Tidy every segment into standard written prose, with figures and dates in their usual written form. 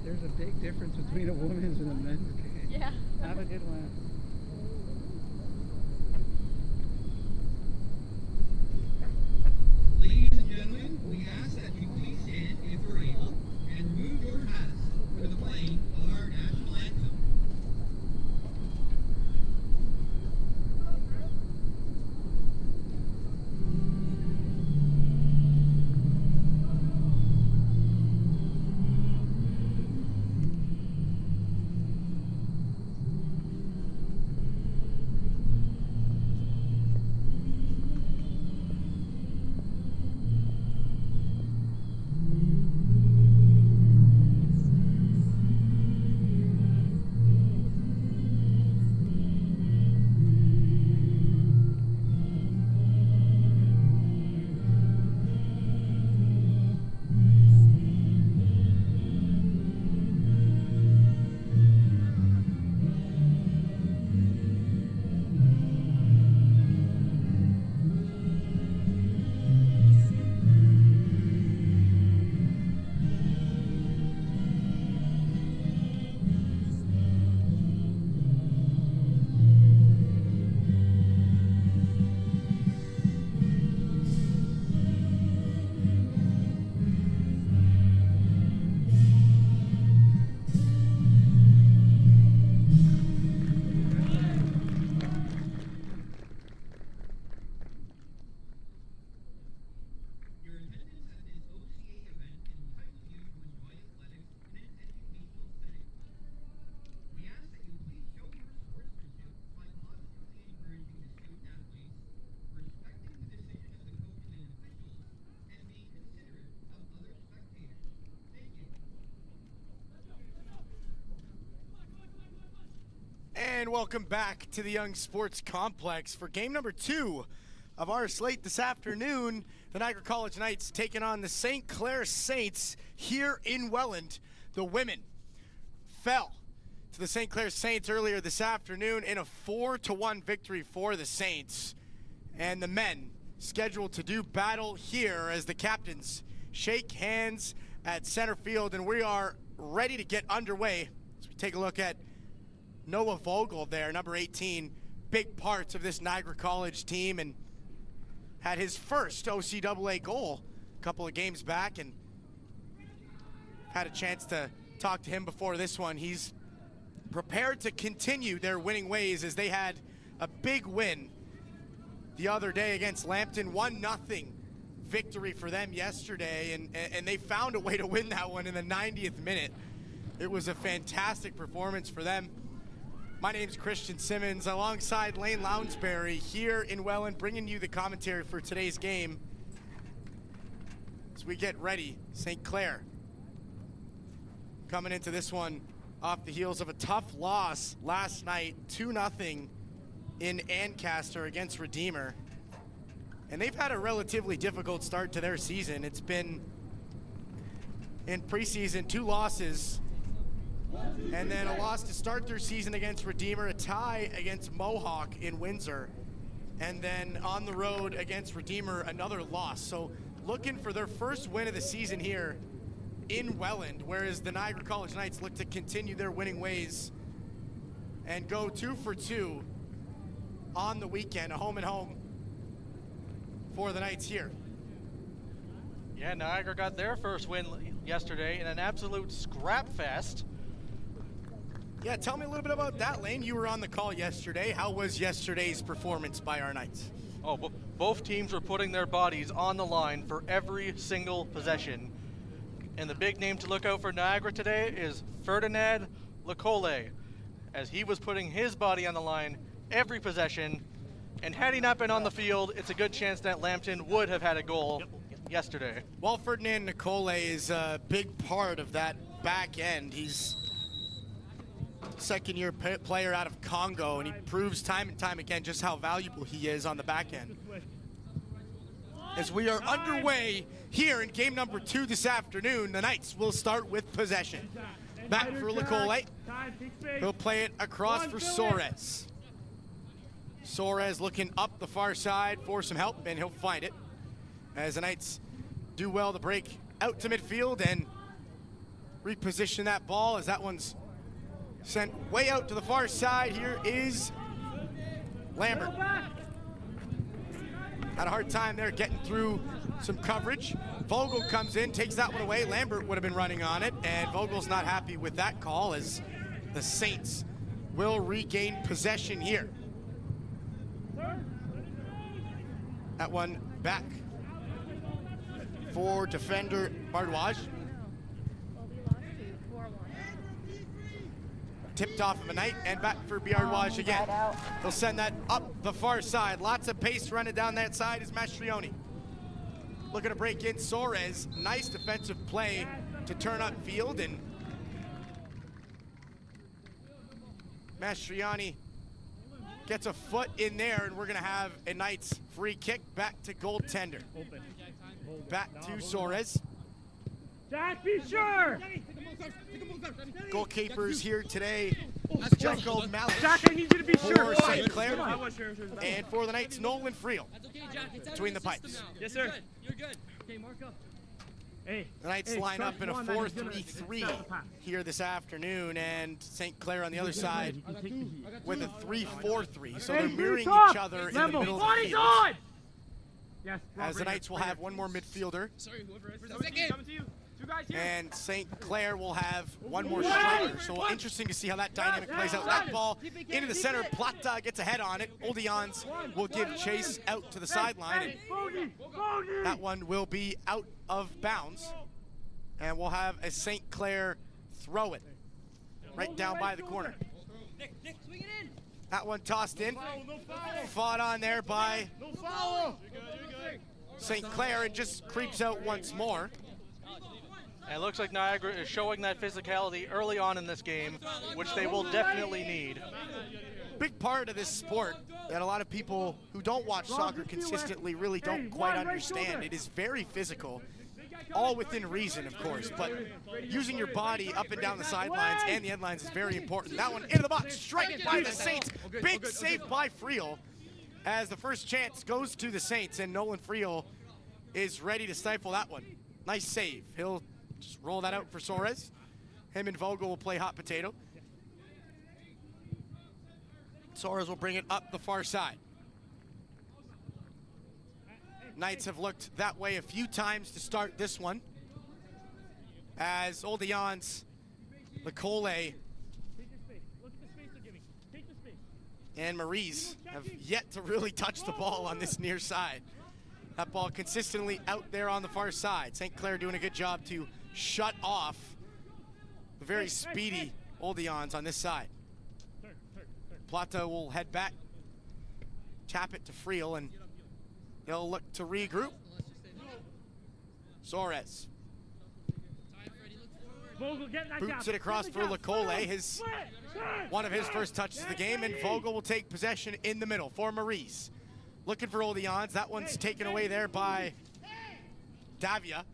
There's a big difference between a women's and a men's game. Yeah. Have a good one. Ladies and gentlemen, we ask that you please stand if you're able and move your hats for the playing of our national anthem. Your attendance at this OCAA event entitles you to enjoy athletics in an educational setting. We ask that you please show your sportsmanship by positively encouraging the student athletes, respecting the decision of the coaches and officials, and being considerate of other spectators. Thank you. And welcome back to the Young Sports Complex for game number 2 of our slate this afternoon. The Niagara College Knights taking on the St. Clair Saints here in Welland. The women fell to the St. Clair Saints earlier this afternoon in a 4-1 victory for the Saints. And the men scheduled to do battle here as the captains shake hands at center field. And we are ready to get underway as we take a look at Noah Vogel there, number 18, big parts of this Niagara College team, and had his first OCAA goal a couple of games back, and had a chance to talk to him before this one. He's prepared to continue their winning ways as they had a big win the other day against Lambton, 1-0 victory for them yesterday, and they found a way to win that one in the 90th minute. It was a fantastic performance for them. My name's Christian Simmons, alongside Lane Lounsbury here in Welland, bringing you the commentary for today's game. As we get ready, St. Clair coming into this one off the heels of a tough loss last night, 2-0 in Ancaster against Redeemer. And they've had a relatively difficult start to their season. It's been, in preseason, 2 losses, and then a loss to start their season against Redeemer, a tie against Mohawk in Windsor, and then on the road against Redeemer, another loss. So looking for their first win of the season here in Welland, whereas the Niagara College Knights look to continue their winning ways and go 2 for 2 on the weekend, a home and home for the Knights here. Yeah, Niagara got their first win yesterday in an absolute scrap fest. Yeah, tell me a little bit about that, Lane. You were on the call yesterday. How was yesterday's performance by our Knights? Oh, both teams were putting their bodies on the line for every single possession. And the big name to look out for Niagara today is Ferdinand Lecole, as he was putting his body on the line every possession. And had he not been on the field, it's a good chance that Lambton would have had a goal yesterday. Well, Ferdinand Lecole is a big part of that back end. He's second-year player out of Congo, and he proves time and time again just how valuable he is on the back end. As we are underway here in game number 2 this afternoon, the Knights will start with possession. Back for Lecole. He'll play it across for Soares. Soares looking up the far side for some help, and he'll find it. As the Knights do well to break out to midfield and reposition that ball as that one's sent way out to the far side. Here is Lambert. Had a hard time there getting through some coverage. Vogel comes in, takes that one away. Lambert would have been running on it, and Vogel's not happy with that call as the Saints will regain possession here. That one back for defender Bardwaj. Tipped off of a night and back for Bardwaj again. They'll send that up the far side. Lots of pace running down that side is Mastrioni. Looking to break in Soares. Nice defensive play to turn up field, and Mastriani gets a foot in there, and we're gonna have a Knights free kick back to goaltender. Back to Soares. Jack, be sure! Goalkeepers here today, Jekyll, Malik Jack, I need you to be sure! for St. Clair, I was sure. and for the Knights, Nolan Friel between the pipes. Yes, sir. You're good. Okay, mark up. Hey, The Knights line up in a 4-3-3 here this afternoon, and St. Clair on the other side with a 3-4-3. So they're mirroring each other in the middle of the field. Yes, As the Knights will have one more midfielder, Sorry, whoever. Coming to you. Two guys here. and St. Clair will have one more striker. So interesting to see how that dynamic plays out. That ball into the center. Plata gets a head on it. Oldians will give chase out to the sideline. And that one will be out of bounds. And we'll have a St. Clair throw it right down by the corner. Nick, swing it in. That one tossed in. Fought on there by St. Clair and just creeps out once more. And it looks like Niagara is showing that physicality early on in this game, which they will definitely need. Big part of this sport that a lot of people who don't watch soccer consistently really don't quite understand. It is very physical, all within reason, of course, but using your body up and down the sidelines and the end lines is very important. That one into the box, strike by the Saints. Big save by Friel as the first chance goes to the Saints, and Nolan Friel is ready to stifle that one. Nice save. He'll just roll that out for Soares. Him and Vogel will play hot potato. Soares will bring it up the far side. Knights have looked that way a few times to start this one, as Oldians, Lecole, and Maurice have yet to really touch the ball on this near side. That ball consistently out there on the far side. St. Clair doing a good job to shut off the very speedy Oldians on this side. Plata will head back, tap it to Friel, and they'll look to regroup. Soares boots it across for Lecole, one of his first touches of the game, and Vogel will take possession in the middle for Maurice. Looking for Oldians. That one's taken away there by Davia.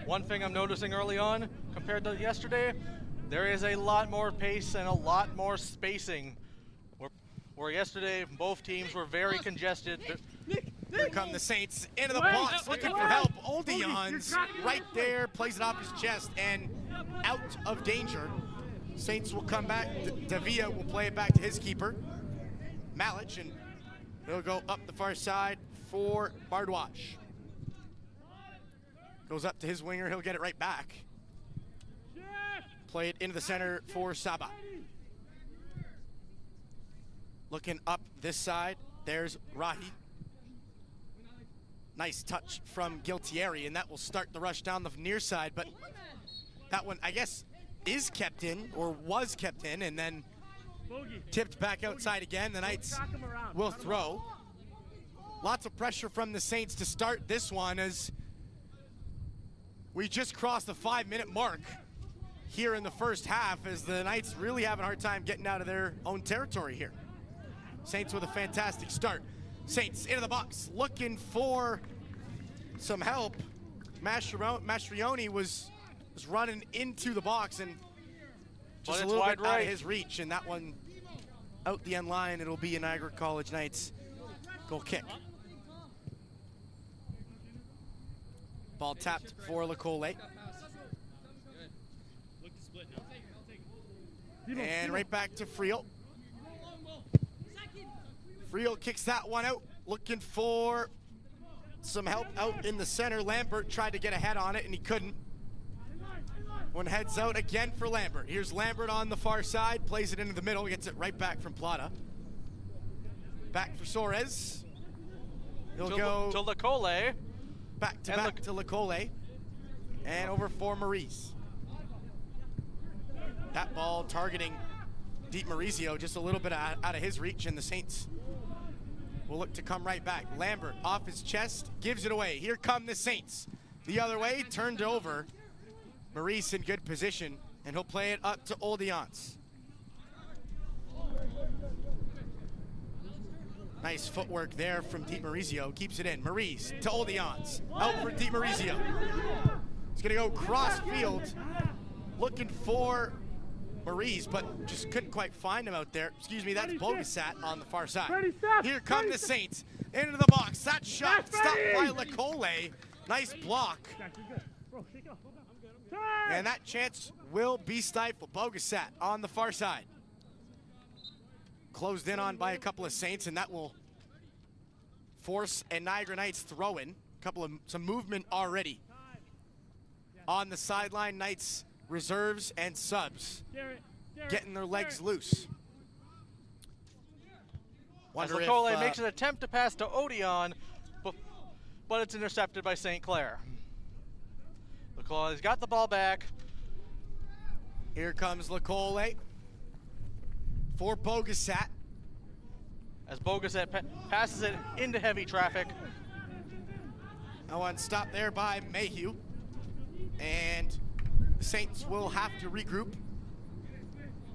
One thing I'm noticing early on compared to yesterday, there is a lot more pace and a lot more spacing. Where yesterday both teams were very congested. Here come the Saints into the box, looking for help. Oldians right there, plays it off his chest and out of danger. Saints will come back. Davia will play it back to his keeper, Malik, and he'll go up the far side for Bardwaj. Goes up to his winger, he'll get it right back. Play it into the center for Saba. Looking up this side, there's Rahi. Nice touch from Guiltieri, and that will start the rush down the near side, but that one, I guess, is kept in, or was kept in, and then tipped back outside again. The Knights will throw. Lots of pressure from the Saints to start this one as we just crossed the 5-minute mark here in the first half, as the Knights really have a hard time getting out of their own territory here. Saints with a fantastic start. Saints into the box, looking for some help. Mastrioni was running into the box and just a little bit out of his reach, and that one out the end line. It'll be a Niagara College Knights goal kick. Ball tapped for Lecole. And right back to Friel. Friel kicks that one out, looking for some help out in the center. Lambert tried to get ahead on it and he couldn't. One heads out again for Lambert. Here's Lambert on the far side, plays it into the middle, gets it right back from Plata. Back for Soares. He'll go to Lecole. back to Lecole. And over for Maurice. That ball targeting Deep Maurizio, just a little bit out of his reach, and the Saints will look to come right back. Lambert off his chest, gives it away. Here come the Saints. The other way, turned over. Maurice in good position, and he'll play it up to Oldiance. Nice footwork there from Deep Maurizio, keeps it in. Maurice to Oldiance, out for Deep Maurizio. He's gonna go cross field, looking for Maurice, but just couldn't quite find him out there. Excuse me, that's Bogasat on the far side. Here come the Saints into the box. That shot stopped by Lecole. Nice block. And that chance will be stifled. Bogasat on the far side. Closed in on by a couple of Saints, and that will force a Niagara Knights throw-in. Some movement already on the sideline. Knights reserves and subs getting their legs loose. As Lecole makes an attempt to pass to Odeon, but it's intercepted by St. Clair. Lecole's got the ball back. Here comes Lecole for Bogasat. As Bogasat passes it into heavy traffic. That one stopped there by Mayhew. And the Saints will have to regroup.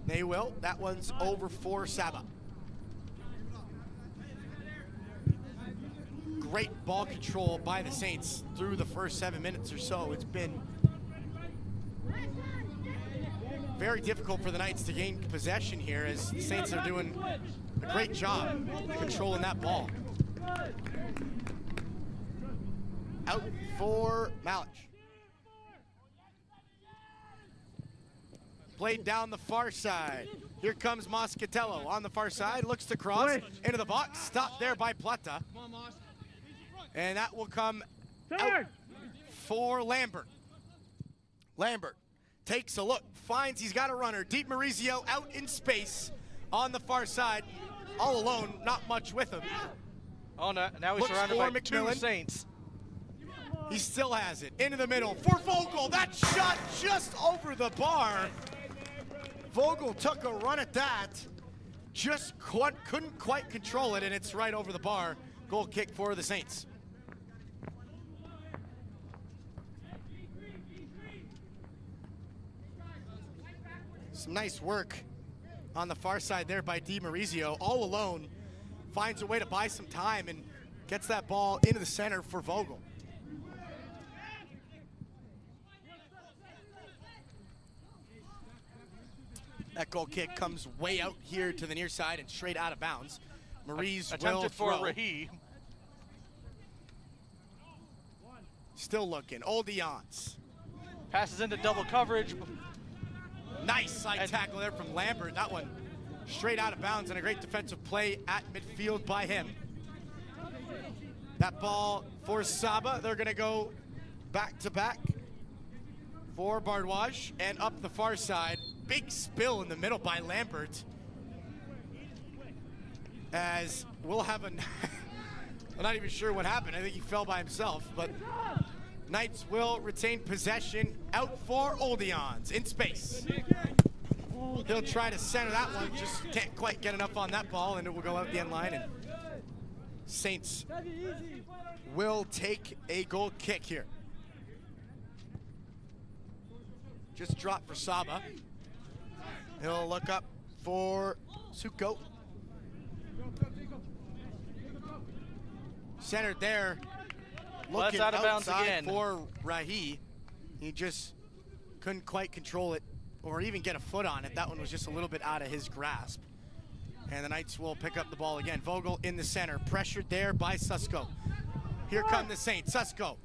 They will. That one's over for Saba. Great ball control by the Saints through the first 7 minutes or so. It's been very difficult for the Knights to gain possession here, as the Saints are doing a great job controlling that ball. Out for Malich. Played down the far side. Here comes Moscatello on the far side, looks to cross into the box, stopped there by Plata. And that will come out for Lambert. Lambert takes a look, finds he's got a runner. Deep Maurizio out in space on the far side, all alone, not much with him. Oh, no, now he's surrounded by two Saints. He still has it, into the middle for Vogel. That shot just over the bar. Vogel took a run at that, just couldn't quite control it, and it's right over the bar. Goal kick for the Saints. Some nice work on the far side there by Di Maurizio. All alone, finds a way to buy some time and gets that ball into the center for Vogel. That goal kick comes way out here to the near side and straight out of bounds. Maurice will for throw. Rahi. Still looking. Oldiance. Passes into double coverage. Nice side tackle there from Lambert. That one straight out of bounds, and a great defensive play at midfield by him. That ball for Saba. They're going to go back to back for Bardwaj, and up the far side. Big spill in the middle by Lambert. As we'll have a... I'm not even sure what happened. I think he fell by himself, but Knights will retain possession. Out for Oldians in space. He'll try to center that one, just can't quite get enough on that ball, and it will go out the end line, and Saints will take a goal kick here. Just dropped for Saba. He'll look up for Suko. Centered there. Looking out of bounds outside again for Rahi. He just couldn't quite control it or even get a foot on it. That one was just a little bit out of his grasp. And the Knights will pick up the ball again. Vogel in the center, pressured there by Susko. Here come the Saints. Susko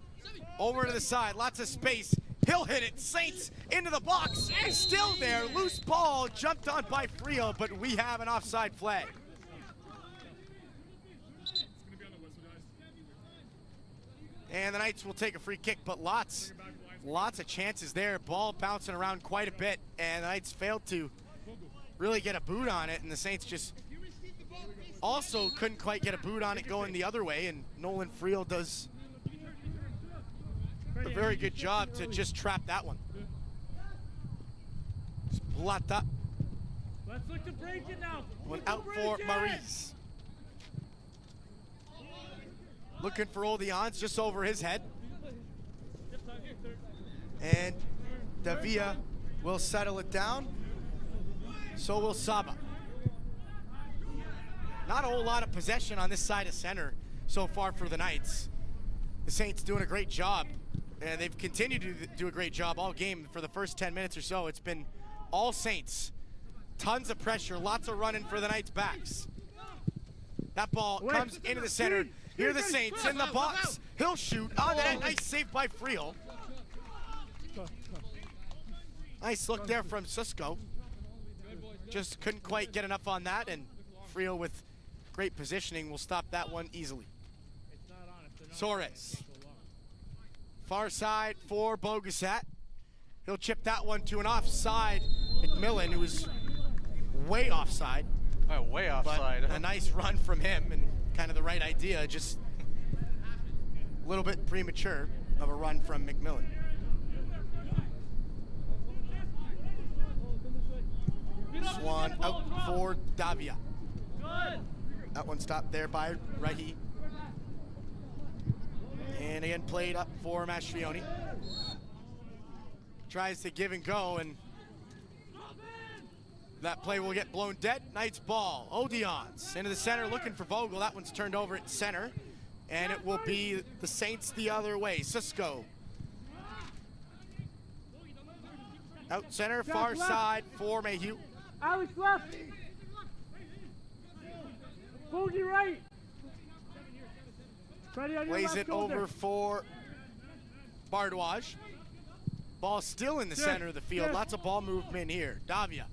Over to the side, lots of space. He'll hit it. Saints into the box. Still there. Loose ball jumped on by Frio, but we have an offside flag. And the Knights will take a free kick, but lots of chances there. Ball bouncing around quite a bit, and the Knights failed to really get a boot on it, and the Saints just also couldn't quite get a boot on it going the other way, and Nolan Friel does a very good job to just trap that one. Splata. Let's look to break it now. Went out for Maurice. Looking for Oldians just over his head. And Davia will settle it down. So will Saba. Not a whole lot of possession on this side of center so far for the Knights. The Saints doing a great job. And they've continued to do a great job all game. For the first 10 minutes or so, it's been all Saints. Tons of pressure, lots of running for the Knights' backs. That ball comes into the center. Here are the Saints in the box. He'll shoot. Oh, that nice save by Friel. Nice look there from Susko. Just couldn't quite get enough on that, and Friel with great positioning will stop that one easily. Soares. Far side for Bogasat. He'll chip that one to an offside McMillan, who was way offside. Oh, way offside. But a nice run from him and kind of the right idea, just a little bit premature of a run from McMillan. Swan out for Davia. That one stopped there by Rahi. And again played up for Mastrioni. Tries to give and go, and that play will get blown dead. Knights ball. Odions into the center looking for Vogel. That one's turned over at center. And it will be the Saints the other way. Susko. Out center, far side for Mayhew. Alex left. Bogey right. Plays it over for Bardwaj. Ball still in the center of the field. Lots of ball movement here. Davia.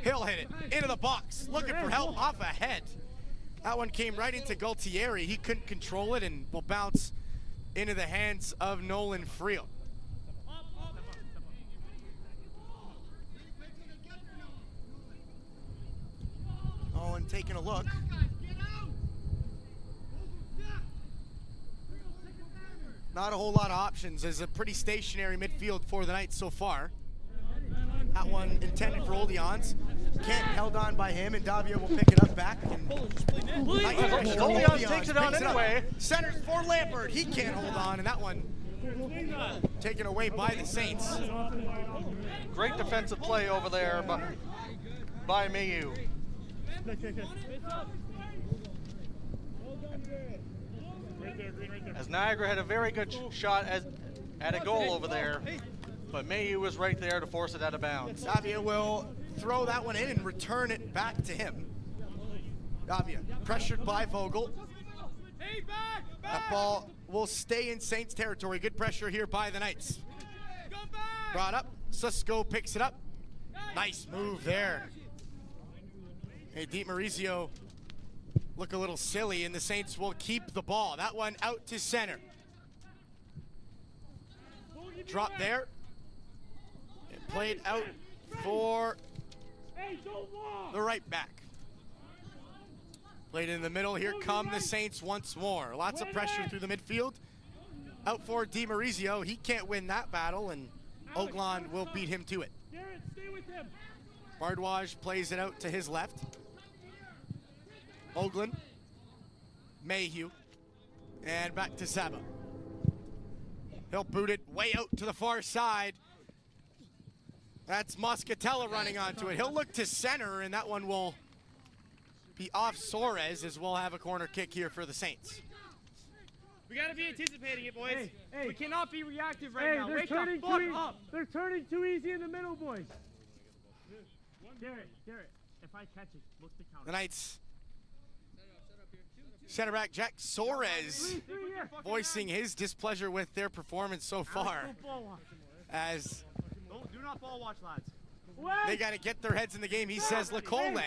He'll hit it into the box. Looking for help off ahead. That one came right into Gualtieri. He couldn't control it and will bounce into the hands of Nolan Friel. Oh, and taking a look. Not a whole lot of options. There's a pretty stationary midfield for the Knights so far. That one intended for Oldians. Kent held on by him, and Davia will pick it up back. Oldians takes it on anyway. Centers for Lambert. He can't hold on, and that one taken away by the Saints. Great defensive play over there by Mayu. As Niagara had a very good shot at a goal over there, but Mayu was right there to force it out of bounds. Davia will throw that one in and return it back to him. Davia pressured by Vogel. That ball will stay in Saints territory. Good pressure here by the Knights. Brought up. Susko picks it up. Nice move there. Hey, Di Maurizio look a little silly, and the Saints will keep the ball. That one out to center. Drop there. And played out for the right back. Played in the middle. Here come the Saints once more. Lots of pressure through the midfield. Out for Di Maurizio. He can't win that battle, and Oglan will beat him to it. Bardwaj plays it out to his left. Oglan, Mayhew, and back to Saba. He'll boot it way out to the far side. That's Moscatella running onto it. He'll look to center, and that one will be off Soares, as we'll have a corner kick here for the Saints. We gotta be anticipating it, boys. We cannot be reactive right now. Wake the fuck up. They're turning too easy in the middle, boys. Garrett, if I catch it, look the counter. The Knights Center back Jack Soares voicing his displeasure with their performance so far, as Do not ball watch, lads. they got to get their heads in the game. He says Lecole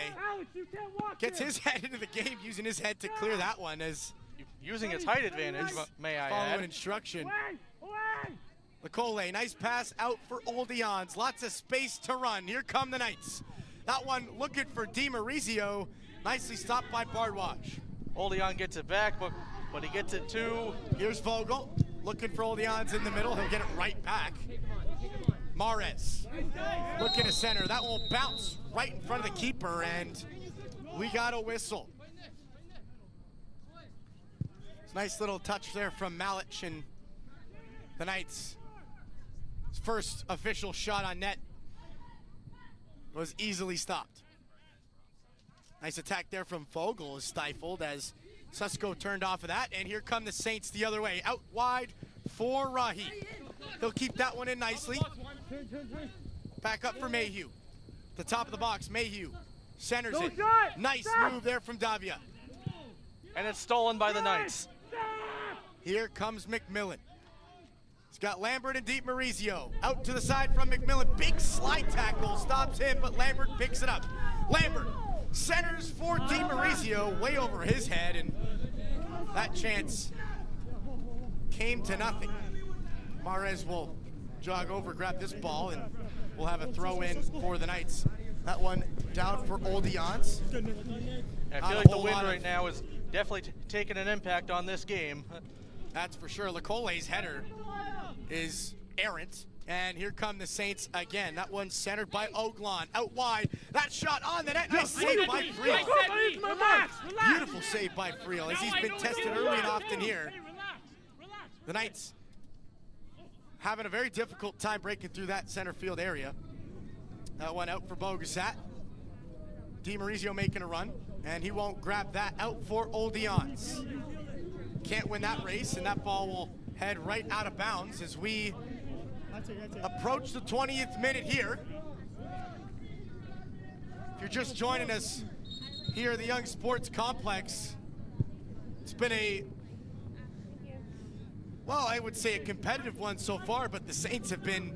gets his head into the game, using his head to clear that one, as Using its height advantage, may I following add. instruction. Lecole, nice pass out for Oldians. Lots of space to run. Here come the Knights. That one looking for DiMaurizio. Nicely stopped by Bardwaj. Oldian gets it back, but he gets it too. Here's Vogel looking for Oldians in the middle. He'll get it right back. Mares looking to center. That will bounce right in front of the keeper, and we got a whistle. Nice little touch there from Malich, and the Knights' first official shot on net was easily stopped. Nice attack there from Vogel is stifled as Susko turned off of that, and here come the Saints the other way. Out wide for Rahi. He'll keep that one in nicely. Back up for Mayhew. The top of the box, Mayhew centers it. Nice move there from Davia. And it's stolen by the Knights. Here comes McMillan. He's got Lambert and DiMaurizio. Out to the side from McMillan. Big slide tackle stops him, but Lambert picks it up. Lambert centers for DiMaurizio, way over his head, and that chance came to nothing. Mares will jog over, grab this ball, and we'll have a throw in for the Knights. That one down for Oldians. I feel like the wind right now is definitely taking an impact on this game. That's for sure. Lecole's header is errant. And here come the Saints again. That one's centered by Oglon. Out wide. That shot on the net. Nice save by Friel. Beautiful save by Friel, as he's been tested early and often here. The Knights having a very difficult time breaking through that center field area. That one out for Bogasat. DiMaurizio making a run, and he won't grab that. Out for Oldians. Can't win that race, and that ball will head right out of bounds as we approach the 20th minute here. If you're just joining us here at the Young Sports Complex, it's been I would say a competitive one so far, but the Saints have been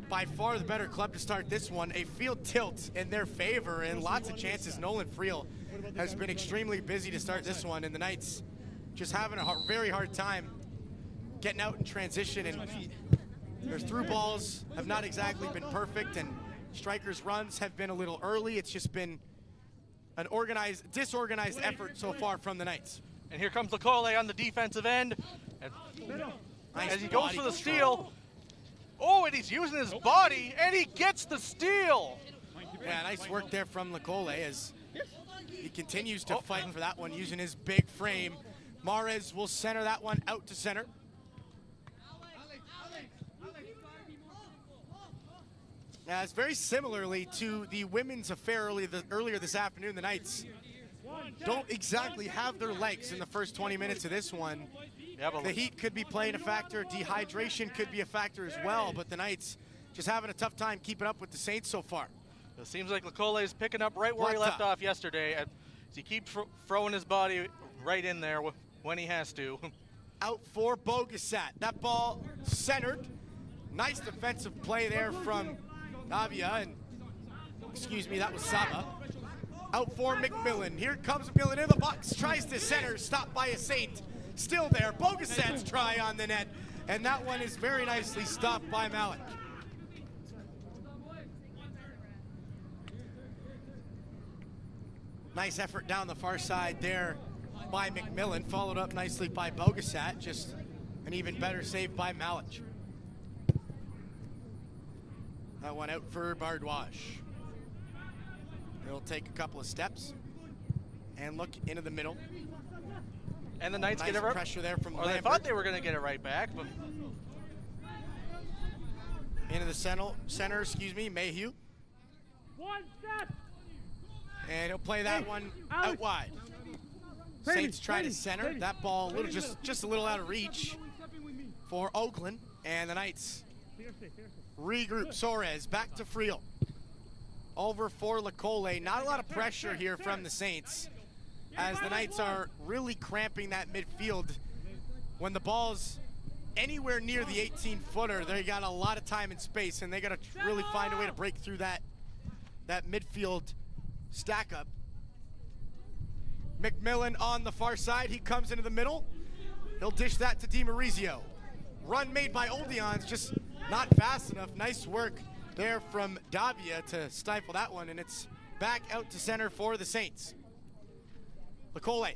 by far the better club to start this one. A field tilt in their favor and lots of chances. Nolan Friel has been extremely busy to start this one, and the Knights just having a very hard time getting out in transition, and their through balls have not exactly been perfect, and strikers' runs have been a little early. It's just been an disorganized effort so far from the Knights. And here comes Lecole on the defensive end. And nice as he goes for the control. steal. Oh, and he's using his body, and he gets the steal. Yeah, nice work there from Lecole as he continues to fight for that one using his big frame. Mares will center that one out to center. Now, it's very similarly to the women's affair earlier this afternoon. The Knights don't exactly have their legs in the first 20 minutes of this one. Yeah, but the heat could be playing a factor. Dehydration could be a factor as well, but the Knights just having a tough time keeping up with the Saints so far. It seems like Lecole is picking up right where he left off yesterday. As he keeps throwing his body right in there when he has to. Out for Bogasat. That ball centered. Nice defensive play there from Navia, and that was Saba. Out for McMillan. Here comes McMillan in the box, tries to center, stopped by a Saint. Still there. Bogasat's try on the net, and that one is very nicely stopped by Malik. Nice effort down the far side there by McMillan, followed up nicely by Bogasat. Just an even better save by Malik. That one out for Bardwaj. He'll take a couple of steps and look into the middle. And the Knights nice get it right. Pressure there from Or Lambert. they thought they were going to get it right back, but into the center, Mayhew. One step. And he'll play that one out wide. Saints try to center. That ball just a little out of reach for Oakland, and the Knights regroup. Soares back to Friel. Over for Lecole. Not a lot of pressure here from the Saints. as the Knights are really cramping that midfield. When the ball's anywhere near the 18-footer, they got a lot of time and space, and they got to really find a way to break through that midfield stack up. McMillan on the far side, he comes into the middle. He'll dish that to DiMaurizio. Run made by Oldeon's, just not fast enough. Nice work there from Davia to stifle that one, and it's back out to center for the Saints. Lecole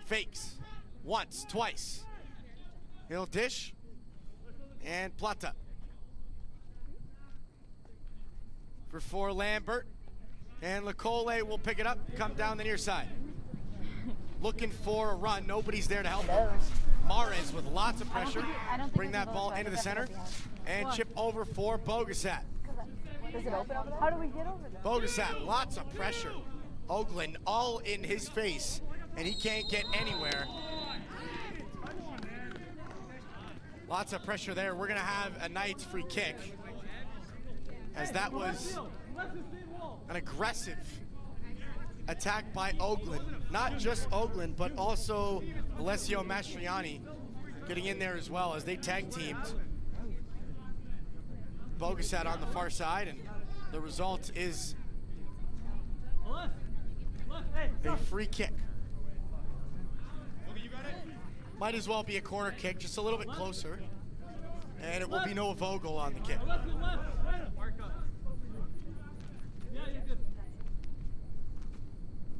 fakes once, twice. He'll dish, and Plata. For Lambert, and Lecole will pick it up, come down the near side. Looking for a run, nobody's there to help him. Mares with lots of pressure, bring that ball into the center, and chip over for Bogasat. Does it open over there? How do we get over there? Bogasat, lots of pressure. Oakland all in his face, and he can't get anywhere. Lots of pressure there. We're gonna have a Knights free kick, as that was an aggressive attack by Oakland. Not just Oakland, but also Alessio Mastriani getting in there as well as they tag teamed. Bogasat on the far side, and the result is a free kick. Might as well be a corner kick, just a little bit closer. And it will be Noah Vogel on the kick.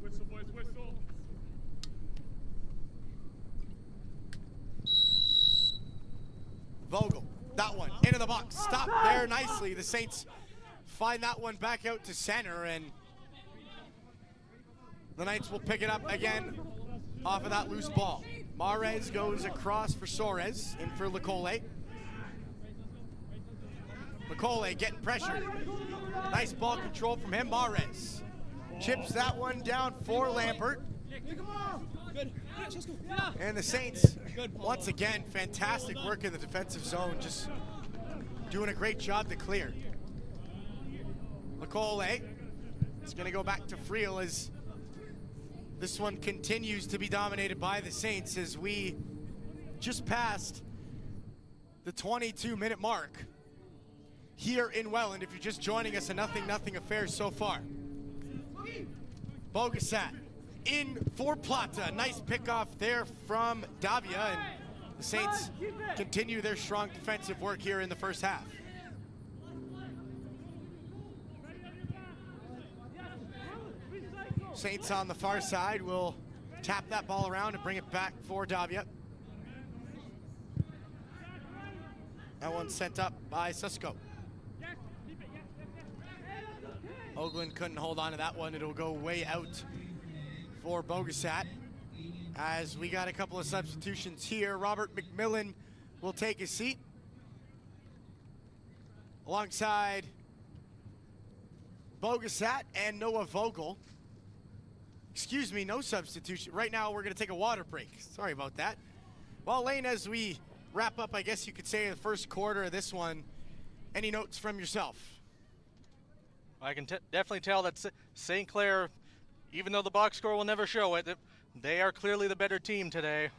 Whistle, boys, whistle. Vogel, that one, into the box. Stop there nicely. The Saints find that one back out to center, and the Knights will pick it up again off of that loose ball. Mares goes across for Soares, in for Lecole. Lecole getting pressure. Nice ball control from him. Mares chips that one down for Lambert. And the Saints, once again, fantastic work in the defensive zone, just doing a great job to clear. Lecole is going to go back to Friel as this one continues to be dominated by the Saints as we just passed the 22-minute mark here in Welland. If you're just joining us, a 0-0 affair so far. Bogasat in for Plata. Nice pickoff there from Davia, and the Saints continue their strong defensive work here in the first half. Saints on the far side will tap that ball around and bring it back for Davia. That one sent up by Susko. Oakland couldn't hold on to that one. It'll go way out for Bogasat. As we got a couple of substitutions here, Robert McMillan will take his seat alongside Bogasat and Noah Vogel. Excuse me, no substitution. Right now we're gonna take a water break. Sorry about that. Well, Lane, as we wrap up, I guess you could say, the first quarter of this one, any notes from yourself? I can definitely tell that St. Clair, even though the box score will never show it, they are clearly the better team today,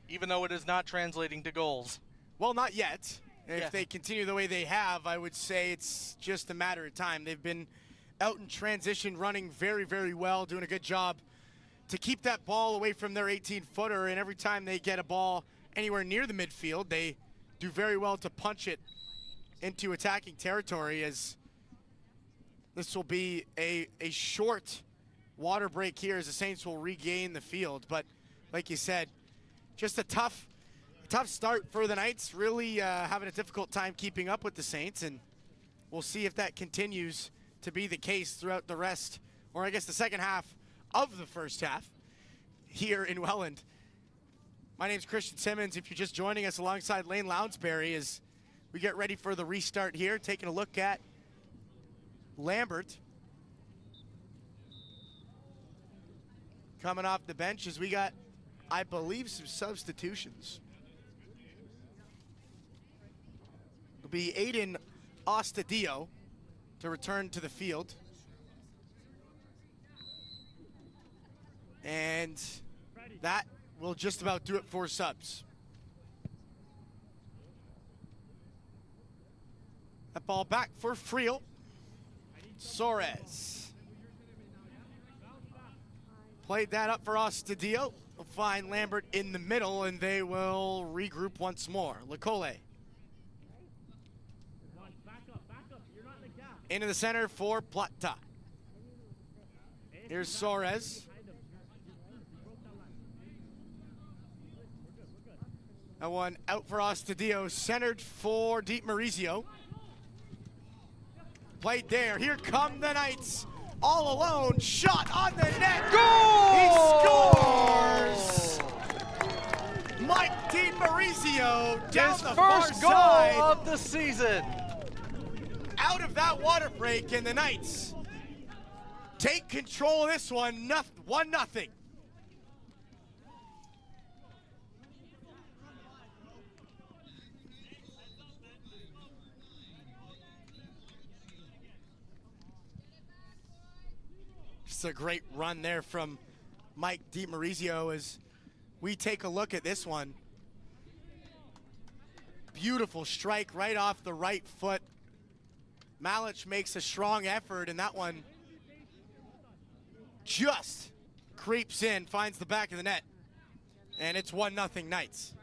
even though it is not translating to goals. Well, not yet. If they continue the way they have, I would say it's just a matter of time. They've been out in transition, running very, very well, doing a good job to keep that ball away from their 18-footer, and every time they get a ball anywhere near the midfield, they do very well to punch it into attacking territory, as this will be a short water break here as the Saints will regain the field. But like you said, just a tough start for the Knights, really having a difficult time keeping up with the Saints, and we'll see if that continues to be the case throughout the rest, or I guess the second half of the first half here in Welland. My name's Christian Simmons. If you're just joining us, alongside Lane Lounsbury, as we get ready for the restart here, taking a look at Lambert coming off the bench, as we got, I believe, some substitutions. It'll be Aiden Ostadio to return to the field. And that will just about do it for subs. That ball back for Friel. Soares. Played that up for Ostadillo. Will find Lambert in the middle, and they will regroup once more. Lecole. Into the center for Plata. Here's Soares. That one out for Ostadillo, centered for Deep Maurizio. Played there. Here come the Knights. All alone. Shot on the net. Goal! He scores! Mike Deep Maurizio down His the far first goal side. of the season. Out of that water break, and the Knights take control of this one. 1-0. Just a great run there from Mike DiMaurizio as we take a look at this one. Beautiful strike right off the right foot. Malich makes a strong effort, and that one just creeps in, finds the back of the net, and it's 1-0 Knights.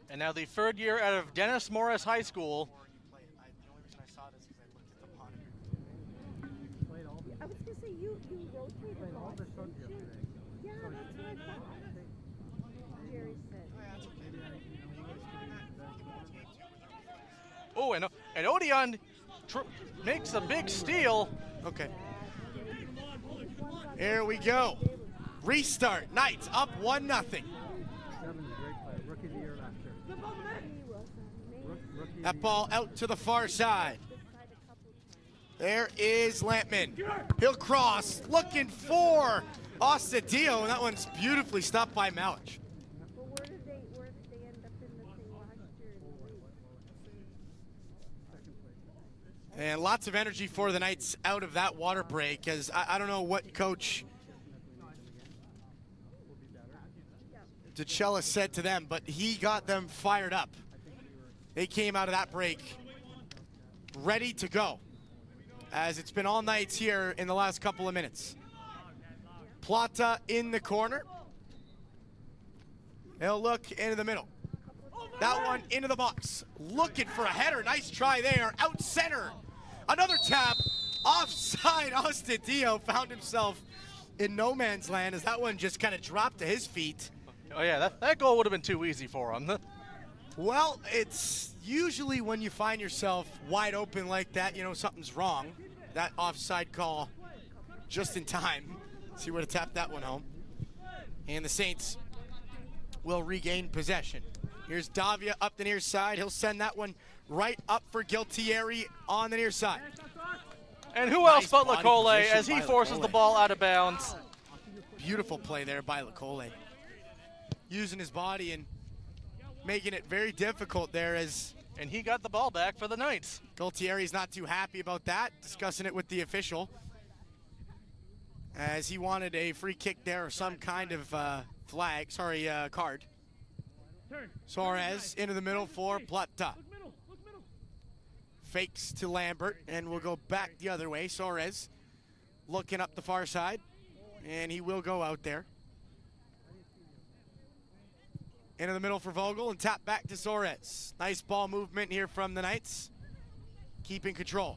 And now the third year out of Dennis Morris High School. I was gonna say you rotate the ball. Yeah, that's what I thought. Jerry said. Oh, and Odeon makes a big steal. Okay. Here we go. Restart. Knights up 1-0. Rookie of the year last year. That ball out to the far side. There is Lampman. He'll cross, looking for Ostadillo, and that one's beautifully stopped by Malich. Well, where did they end up in the thing last year? And lots of energy for the Knights out of that water break, as I don't know what Coach DeCella said to them, but he got them fired up. They came out of that break ready to go, as it's been all Knights here in the last couple of minutes. Plata in the corner. He'll look into the middle. That one into the box. Looking for a header. Nice try there. Out center. Another tap. Offside. Ostadillo found himself in no man's land as that one just kind of dropped to his feet. Oh yeah, that goal would have been too easy for him. Well, it's usually when you find yourself wide open like that, you know something's wrong. That offside call just in time. See where to tap that one home. And the Saints will regain possession. Here's Davia up the near side. He'll send that one right up for Gualtieri on the near side. And who else Nice but body Lecole position as he by forces Lecole. the ball out of bounds. Beautiful play there by Lecole. Using his body and making it very difficult there as And he got the ball back for the Knights. Gualtieri's not too happy about that, discussing it with the official, as he wanted a free kick there or some kind of card. Soares into the middle for Plata. Fakes to Lambert, and we'll go back the other way. Soares looking up the far side, and he will go out there. Into the middle for Vogel, and tap back to Soares. Nice ball movement here from the Knights. Keeping control.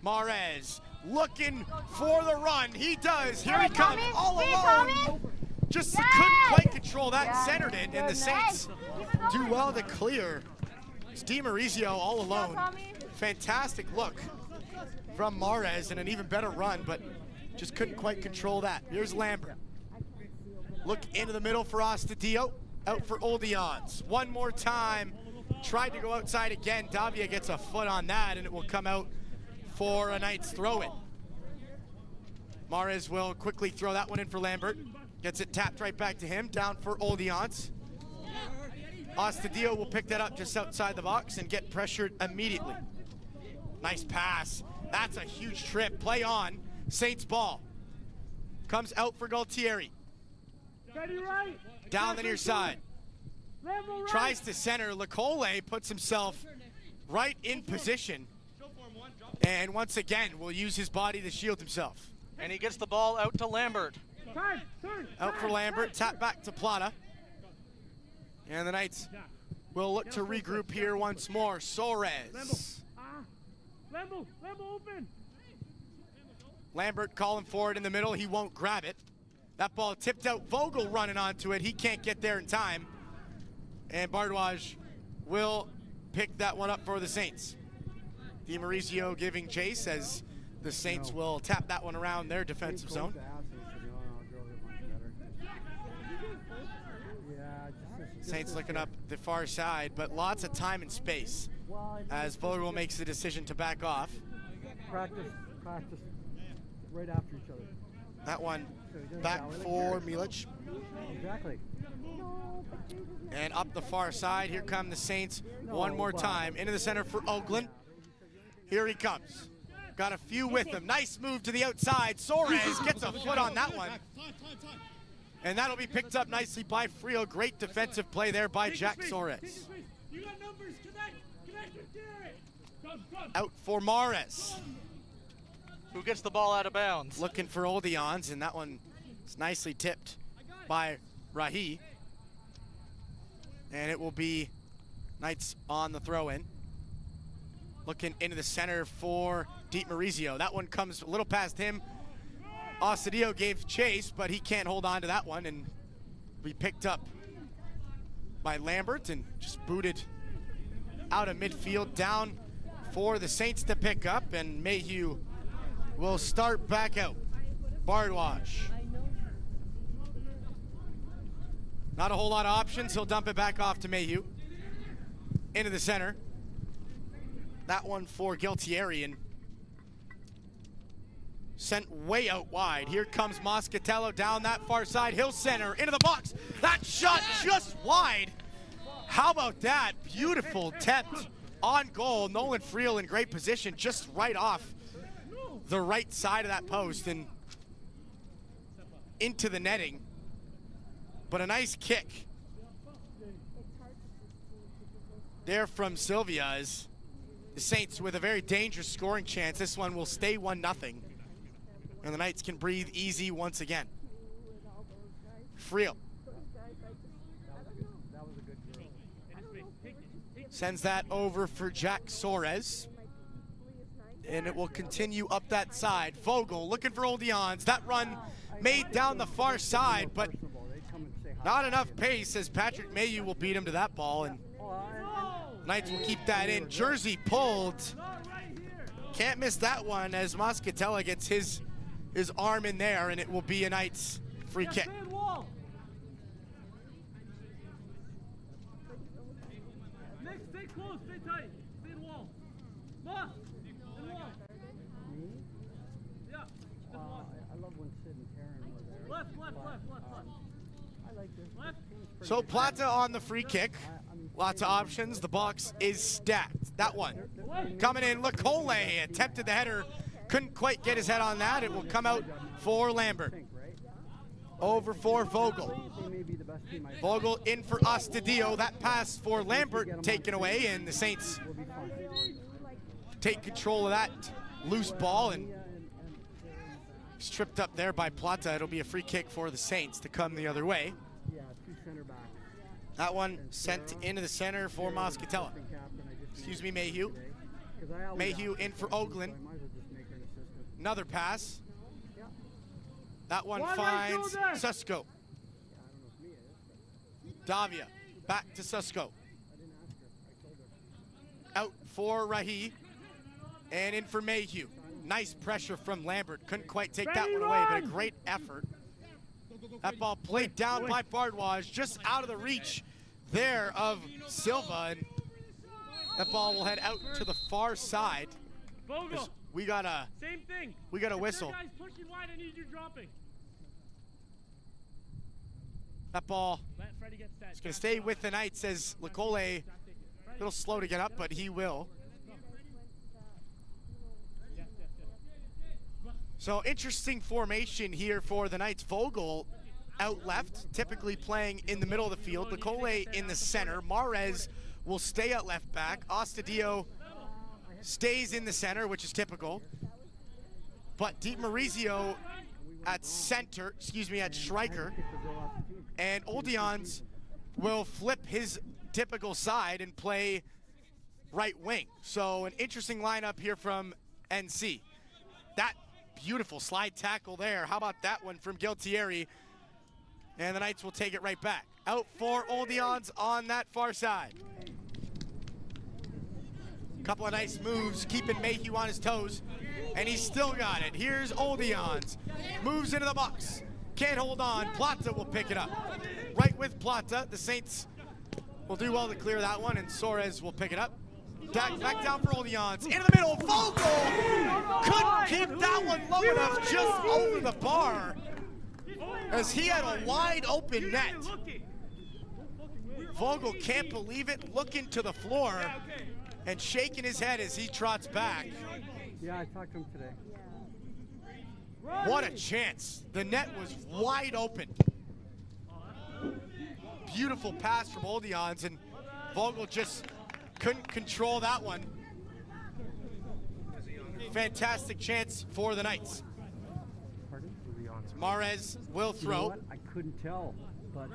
Mahrez looking for the run. He does. Here he comes, all alone. Just couldn't quite control that, centered it, and the Saints do well to clear. It's DiMaurizio all alone. Fantastic look from Mahrez, and an even better run, but just couldn't quite control that. Here's Lambert. Look into the middle for Ostadillo, out for Oldions. One more time, tried to go outside again. Davia gets a foot on that, and it will come out for a Knights throw-in. Mahrez will quickly throw that one in for Lambert. Gets it tapped right back to him, down for Oldions. Ostadillo will pick that up just outside the box and get pressured immediately. Nice pass. That's a huge trip. Play on. Saints ball. comes out for Galtieri. Steady right. Down the near side. Level right. Tries to center. Lecole puts himself right in position. And once again, will use his body to shield himself. And he gets the ball out to Lambert. Turn. Out for Lambert, tap back to Plata. And the Knights will look to regroup here once more. Soares. Lembo open. Lambert calling for it in the middle. He won't grab it. That ball tipped out. Vogel running onto it. He can't get there in time. And Bardwaj will pick that one up for the Saints. DiMaurizio giving chase as the Saints will tap that one around their defensive zone. Saints looking up the far side, but lots of time and space as Vogel makes the decision to back off. Practice right after each other. That one back for Milic. Exactly. And up the far side, here come the Saints one more time. Into the center for Oakland. Here he comes. Got a few with him. Nice move to the outside. Soares gets a foot on that one. And that'll be picked up nicely by Frio. Great defensive play there by Jack Soares. You got numbers. Connect with Garrett. Out for Mares. Who gets the ball out of bounds? Looking for Oldions, and that one is nicely tipped by Rahi. And it will be Knights on the throw-in. Looking into the center for DiMaurizio. That one comes a little past him. Osadio gave chase, but he can't hold on to that one, and be picked up by Lambert and just booted out of midfield, down for the Saints to pick up, and Mayhew will start back out. Bardwaj. Not a whole lot of options. He'll dump it back off to Mayhew. Into the center. That one for Galtieri, and sent way out wide. Here comes Moscatello down that far side. He'll center into the box. That shot just wide. How about that? Beautiful attempt on goal. Nolan Friel in great position, just right off the right side of that post and into the netting. But a nice kick there from Sylvia as the Saints with a very dangerous scoring chance. This one will stay 1-0. And the Knights can breathe easy once again. Friel sends that over for Jack Soares. And it will continue up that side. Vogel looking for Oldions. That run made down the far side, but not enough pace as Patrick Mayhew will beat him to that ball. And Knights will keep that in. Jersey pulled. Can't miss that one as Moscatella gets his arm in there, and it will be a Knights free kick. Stay close, stay tight. Stay in the wall. Moss, in the wall. Me? Yeah. I love when Sid and Karen were there. Left. I like this. Left. So Plata on the free kick. Lots of options. The box is stacked. That one coming in. Lecole attempted the header. Couldn't quite get his head on that. It will come out for Lambert. Over for Vogel. Vogel in for Ostadio. That pass for Lambert taken away, and the Saints take control of that loose ball, and he's tripped up there by Plata. It'll be a free kick for the Saints to come the other way. That one sent into the center for Moscatella. Excuse me, Mayhew. Mayhew in for Oakland. Another pass. That one finds Susko. Davia back to Susko. Out for Rahi. And in for Mayhew. Nice pressure from Lambert. Couldn't quite take that one away, but a great effort. That ball played down by Bardwaj, just out of the reach there of Silva. And that ball will head out to the far side. Vogel. We got a Same thing. We got a whistle. Guys pushing wide, I need you dropping. That ball Let Freddie get set. is going to stay with the Knights as Lecole a little slow to get up, but he will. So interesting formation here for the Knights. Vogel out left, typically playing in the middle of the field. Lecole in the center. Mares will stay at left back. Ostadio stays in the center, which is typical. But Di Marizio at center, at striker. And Oldians will flip his typical side and play right wing. So an interesting lineup here from NC. That beautiful slide tackle there. How about that one from Gualtieri? And the Knights will take it right back. Out for Oldians on that far side. Couple of nice moves, keeping Mayhew on his toes, and he's still got it. Here's Oldians, moves into the box, can't hold on. Plata will pick it up. Right with Plata, the Saints will do well to clear that one, and Soares will pick it up. Back down for Oldians, into the middle, Vogel! Couldn't keep that one low enough, just over the bar, as he had a wide open net. Vogel can't believe it, looking to the floor, and shaking his head as he trots back. Yeah, I talked to him today. What a chance. The net was wide open. Beautiful pass from Oldians, and Vogel just couldn't control that one. Fantastic chance for the Knights. Pardon? Mares will You know throw. what? I couldn't tell, but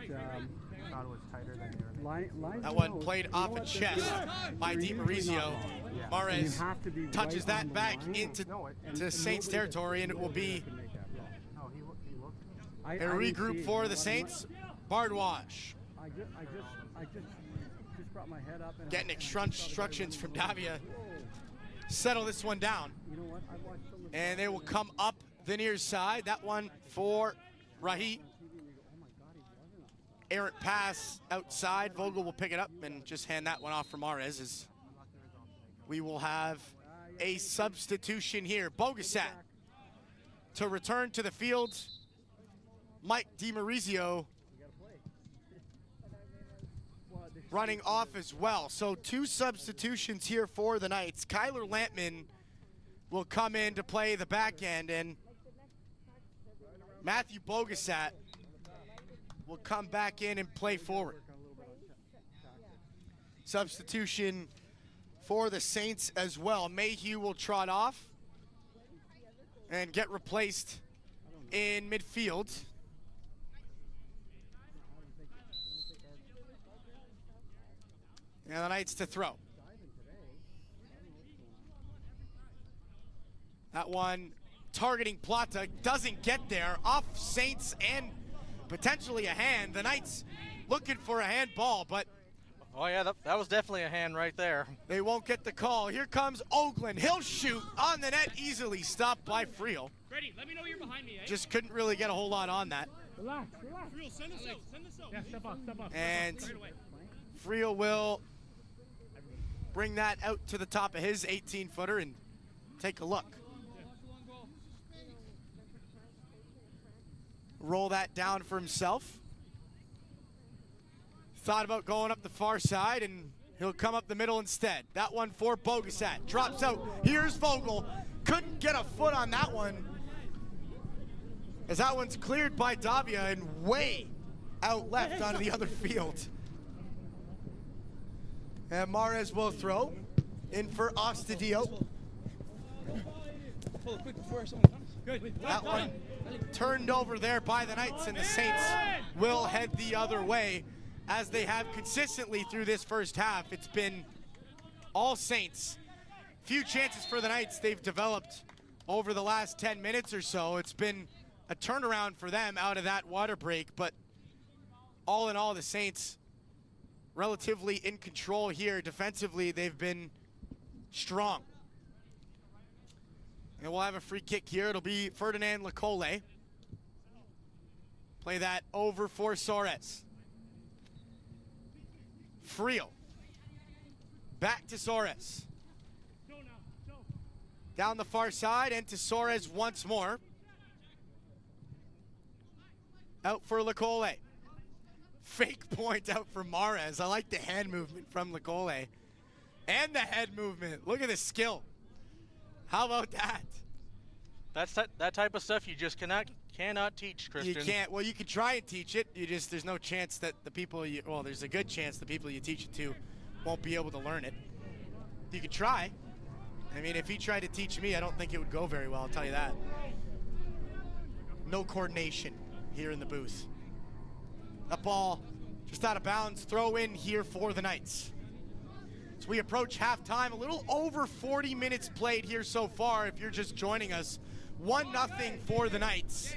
Thought it was tighter than the other. That one played off a chest by Di Marizio. Mares touches that back into Saints territory, and it will be a regroup for the Saints. Bardwash. I just brought my head up and Getting instructions from Davia. Settle this one down. You know what? I watched some of And they will come up the near side. That one for Rahi. Errant pass outside. Vogel will pick it up and just hand that one off for Mares, as we will have a substitution here. Bogasat to return to the field. Mike Di Marizio running off as well. So 2 substitutions here for the Knights. Kyler Lampman will come in to play the back end, and Matthew Bogasat will come back in and play forward. Substitution for the Saints as well. Mayhew will trot off and get replaced in midfield. And the Knights to throw. That one targeting Plata, doesn't get there. Off Saints and potentially a hand. The Knights looking for a handball, but Oh yeah, that was definitely a hand right there. they won't get the call. Here comes Oakland. He'll shoot on the net, easily stopped by Friel. Ready, let me know you're behind me, eh? Just couldn't really get a whole lot on that. Relax. Real, send us out. Yeah, step up. And Friel will bring that out to the top of his 18-footer and take a look. Roll that down for himself. Thought about going up the far side, and he'll come up the middle instead. That one for Bogasat. Drops out. Here's Vogel. Couldn't get a foot on that one, as that one's cleared by Davia and way out left onto the other field. And Mares will throw in for Ostadio. That one turned over there by the Knights, and the Saints will head the other way, as they have consistently through this first half. It's been all Saints. Few chances for the Knights they've developed over the last 10 minutes or so. It's been a turnaround for them out of that water break, but all in all, the Saints relatively in control here. Defensively, they've been strong. And we'll have a free kick here. It'll be Ferdinand Lecole. Play that over for Soares. Friel. Back to Soares. Down the far side and to Soares once more. Out for Lecole. Fake point out for Mares. I like the hand movement from Lecole. And the head movement. Look at the skill. How about that? That's that type of stuff you just cannot teach, Christian. You can't. Well, you can try and teach it. There's no chance that the people there's a good chance the people you teach it to won't be able to learn it. You could try. I mean, if he tried to teach me, I don't think it would go very well, I'll tell you that. No coordination here in the booth. That ball just out of bounds, throw in here for the Knights. As we approach halftime, a little over 40 minutes played here so far if you're just joining us. 1-0 for the Knights.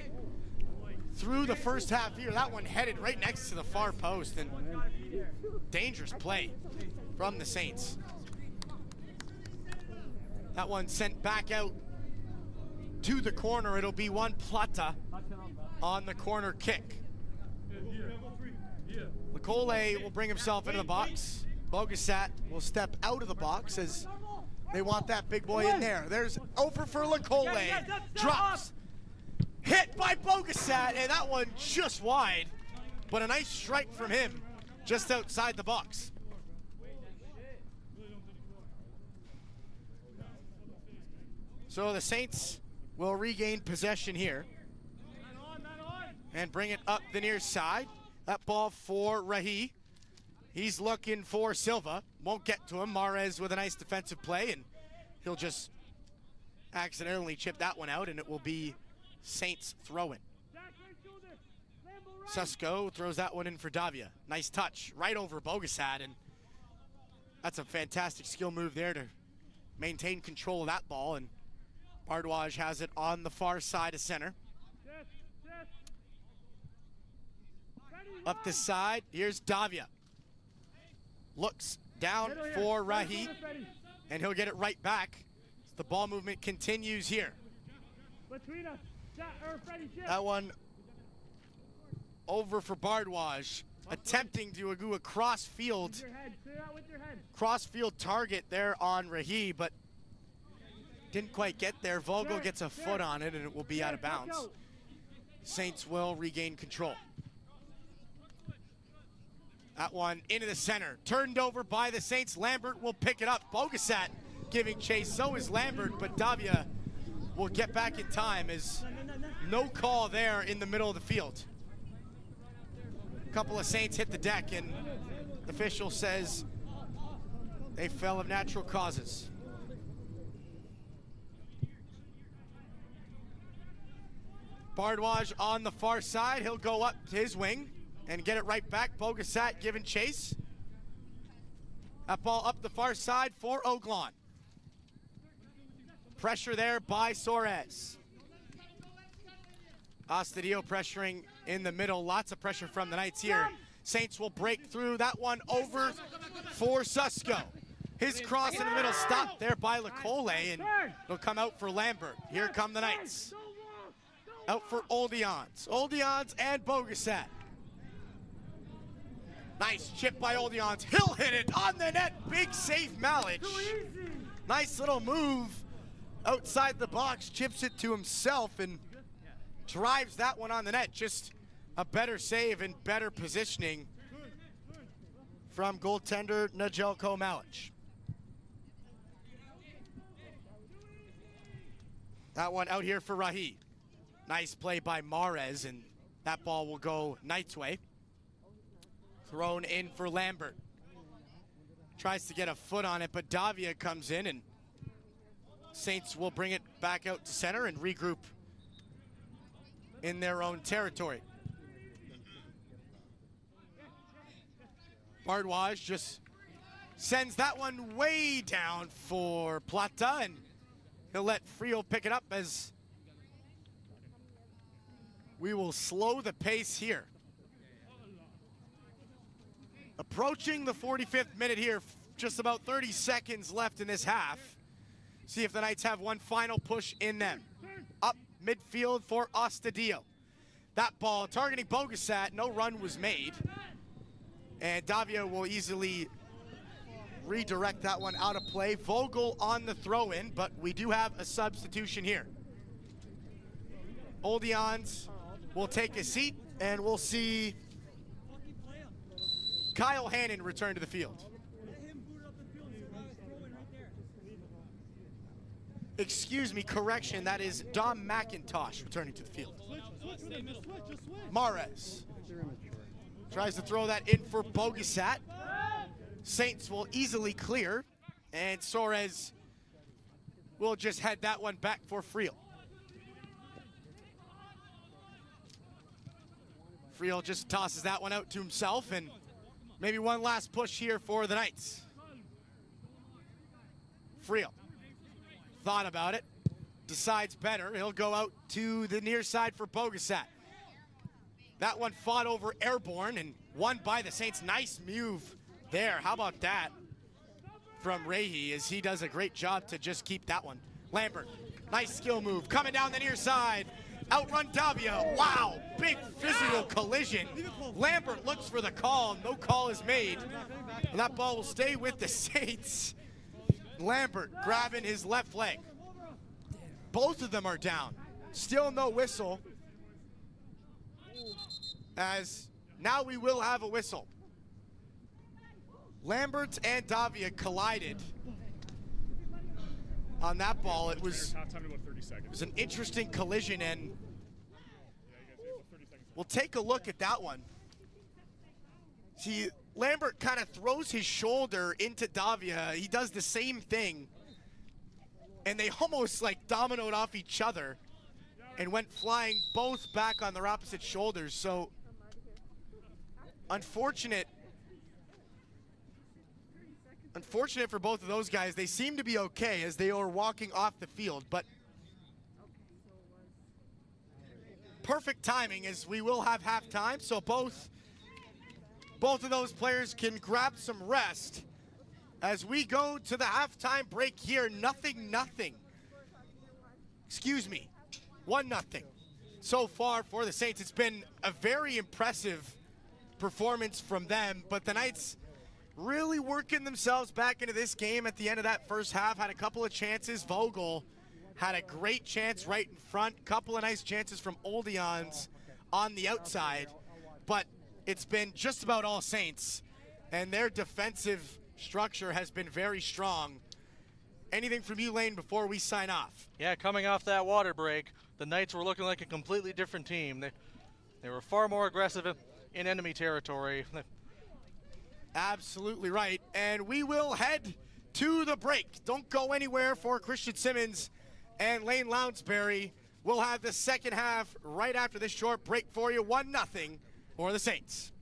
Through the first half here, that one headed right next to the far post, and dangerous play from the Saints. That one sent back out to the corner. It'll be Juan Plata on the corner kick. Lecole will bring himself into the box. Bogasat will step out of the box as they want that big boy in there. There's over for Lecole. Drops. Hit by Bogasat, and that one just wide. But a nice strike from him just outside the box. So the Saints will regain possession here and bring it up the near side. That ball for Rahi. He's looking for Silva. Won't get to him. Mahrez with a nice defensive play, and he'll just accidentally chip that one out, and it will be Saints throw-in. Susko throws that one in for Davia. Nice touch right over Bogasat, and that's a fantastic skill move there to maintain control of that ball, and Bardwaj has it on the far side of center. Up the side, here's Davia. Looks down for Rahi, and he'll get it right back. The ball movement continues here. That one over for Bardwaj, attempting to go a cross-field target there on Rahi, but didn't quite get there. Vogel gets a foot on it, and it will be out of bounds. Saints will regain control. That one into the center, turned over by the Saints. Lambert will pick it up. Bogasat giving chase, so is Lambert, but Davia will get back in time as no call there in the middle of the field. A couple of Saints hit the deck, and the official says they fell of natural causes. Bardwaj on the far side. He'll go up to his wing and get it right back. Bogasat giving chase. That ball up the far side for Oglon. Pressure there by Soares. Astadio pressuring in the middle. Lots of pressure from the Knights here. Saints will break through. That one over for Susko. His cross in the middle, stopped there by Lecole, and it'll come out for Lambert. Here come the Knights. Out for Oldians. Oldians and Bogasat. Nice chip by Oldians. He'll hit it on the net. Big save, Malich. Nice little move outside the box. Chips it to himself and drives that one on the net. Just a better save and better positioning from goaltender Najelko Malich. That one out here for Rahi. Nice play by Mahrez, and that ball will go Knights' way. Thrown in for Lambert. Tries to get a foot on it, but Davia comes in, and Saints will bring it back out to center and regroup in their own territory. Bardwaj just sends that one way down for Plata, and he'll let Frio pick it up as we will slow the pace here. Approaching the 45th minute here, just about 30 seconds left in this half. See if the Knights have one final push in them. Up midfield for Astadio. That ball targeting Bogasat, no run was made. And Davia will easily redirect that one out of play. Vogel on the throw-in, but we do have a substitution here. Oldians will take a seat, and we'll see Kyle Hannon return to the field. Excuse me, correction, that is Dom McIntosh returning to the field. Mares tries to throw that in for Bogasat. Saints will easily clear, and Soares will just head that one back for Friel. Friel just tosses that one out to himself, and maybe one last push here for the Knights. Friel thought about it, decides better. He'll go out to the near side for Bogasat. That one fought over Airborne and won by the Saints. Nice move there. How about that from Rahe, as he does a great job to just keep that one. Lambert, nice skill move. Coming down the near side. Outrun Davia. Wow, big physical collision. Lambert looks for the call. No call is made. And that ball will stay with the Saints. Lambert grabbing his left leg. Both of them are down. Still no whistle. As now we will have a whistle. Lambert and Davia collided on that ball. It was an interesting collision, and we'll take a look at that one. See, Lambert kind of throws his shoulder into Davia. He does the same thing, and they almost like dominoed off each other and went flying both back on their opposite shoulders. So unfortunate for both of those guys. They seem to be okay as they are walking off the field, but perfect timing as we will have halftime, so both of those players can grab some rest as we go to the halftime break here. 0-0. Excuse me, 1-0 so far for the Saints. It's been a very impressive performance from them, but the Knights really working themselves back into this game at the end of that first half. Had a couple of chances. Vogel had a great chance right in front. Couple of nice chances from Oldians on the outside, but it's been just about all Saints, and their defensive structure has been very strong. Anything from you, Lane, before we sign off? Yeah, coming off that water break, the Knights were looking like a completely different team. They were far more aggressive in enemy territory. Absolutely right, and we will head to the break. Don't go anywhere for Christian Simmons and Lane Lounsbury. We'll have the second half right after this short break for you. 1-0 for the Saints.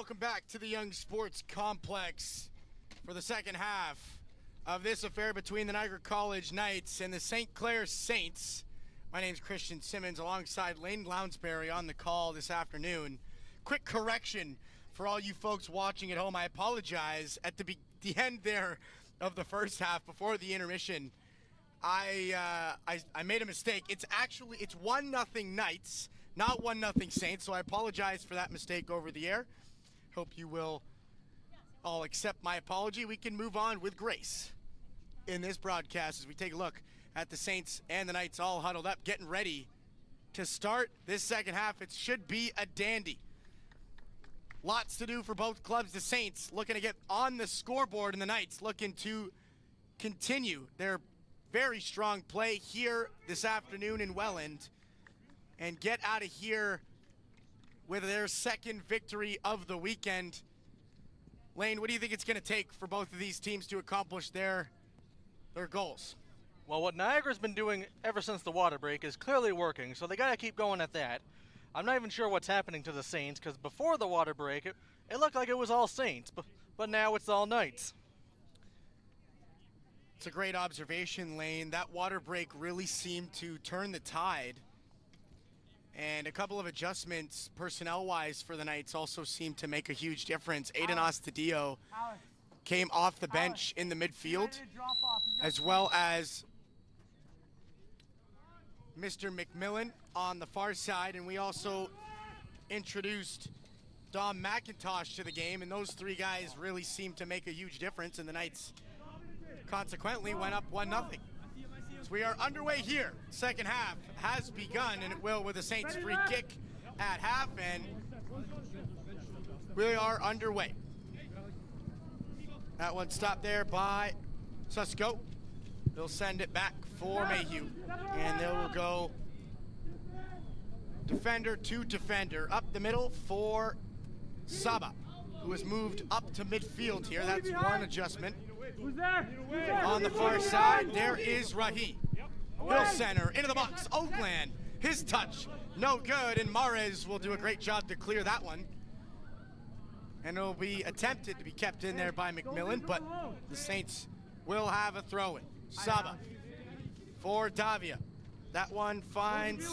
welcome back to the Young Sports Complex for the second half of this affair between the Niagara College Knights and the St. Clair Saints. My name's Christian Simmons alongside Lane Lounsbury on the call this afternoon. Quick correction for all you folks watching at home. I apologize at the end there of the first half before the intermission. I made a mistake. It's 1-0 Knights, not 1-0 Saints, so I apologize for that mistake over the air. Hope you will all accept my apology. We can move on with grace in this broadcast as we take a look at the Saints and the Knights all huddled up, getting ready to start this second half. It should be a dandy. Lots to do for both clubs. The Saints looking to get on the scoreboard, and the Knights looking to continue their very strong play here this afternoon in Welland and get out of here with their second victory of the weekend. Lane, what do you think it's going to take for both of these teams to accomplish their goals? Well, what Niagara's been doing ever since the water break is clearly working, so they got to keep going at that. I'm not even sure what's happening to the Saints, because before the water break, it looked like it was all Saints, but now it's all Knights. It's a great observation, Lane. That water break really seemed to turn the tide. And a couple of adjustments personnel-wise for the Knights also seemed to make a huge difference. Aiden Ostadio came off the bench in the midfield, as well as Mr. McMillan on the far side. And we also introduced Dom McIntosh to the game, and those three guys really seemed to make a huge difference, and the Knights consequently went up 1-0. So we are underway here. Second half has begun, and it will with a Saints free kick at half, and we are underway. That one stopped there by Susko. They'll send it back for Mayhew, and they will go defender to defender. Up the middle for Saba, who has moved up to midfield here. That's one adjustment. Who's there? On the far side, there is Rahi. Hill center, into the box, Oakland. His touch, no good, and Mares will do a great job to clear that one. And it'll be attempted to be kept in there by McMillan, but the Saints will have a throw-in. Saba for Davia. That one finds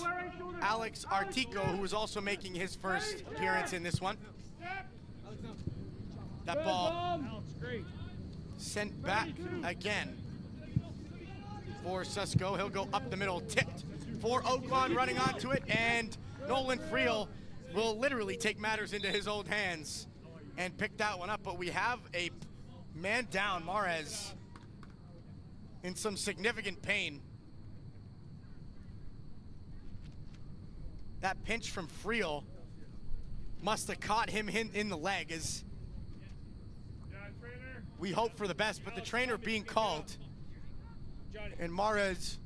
Alex Artico, who is also making his first appearance in this one. That ball sent back again for Susko. He'll go up the middle, tipped for Oakland, running onto it, and Nolan Friel will literally take matters into his own hands and pick that one up. But we have a man down, Mares, in some significant pain. That pinch from Friel must have caught him in the leg, as we hope for the best, but the trainer being called, and Mares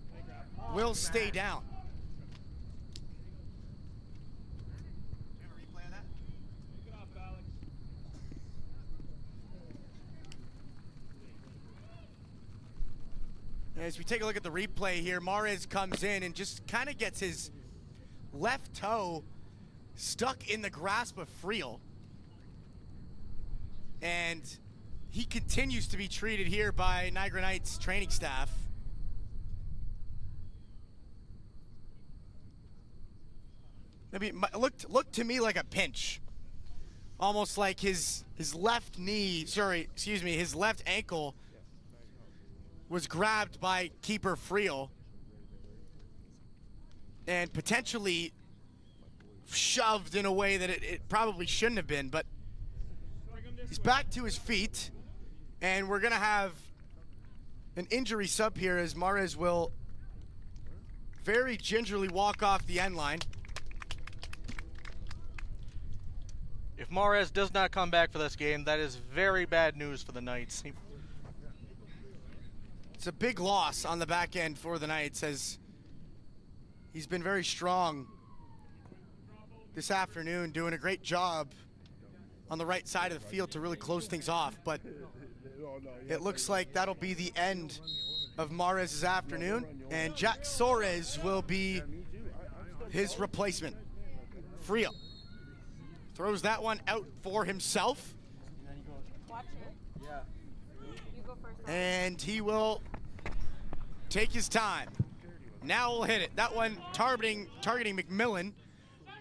will stay down. As we take a look at the replay here, Mares comes in and just kind of gets his left toe stuck in the grasp of Friel. And he continues to be treated here by Niagara Knights training staff. Maybe looked to me like a pinch. Almost like his left knee, his left ankle was grabbed by keeper Friel and potentially shoved in a way that it probably shouldn't have been, but he's back to his feet, and we're gonna have an injury sub here as Mares will very gingerly walk off the end line. If Mares does not come back for this game, that is very bad news for the Knights. It's a big loss on the back end for the Knights, as he's been very strong this afternoon, doing a great job on the right side of the field to really close things off. But it looks like that'll be the end of Mares' afternoon, and Jack Soares will be his replacement. Friel Throws that one out for himself. Watch it. Yeah. You go first. And he will take his time. Now we'll hit it. That one targeting McMillan.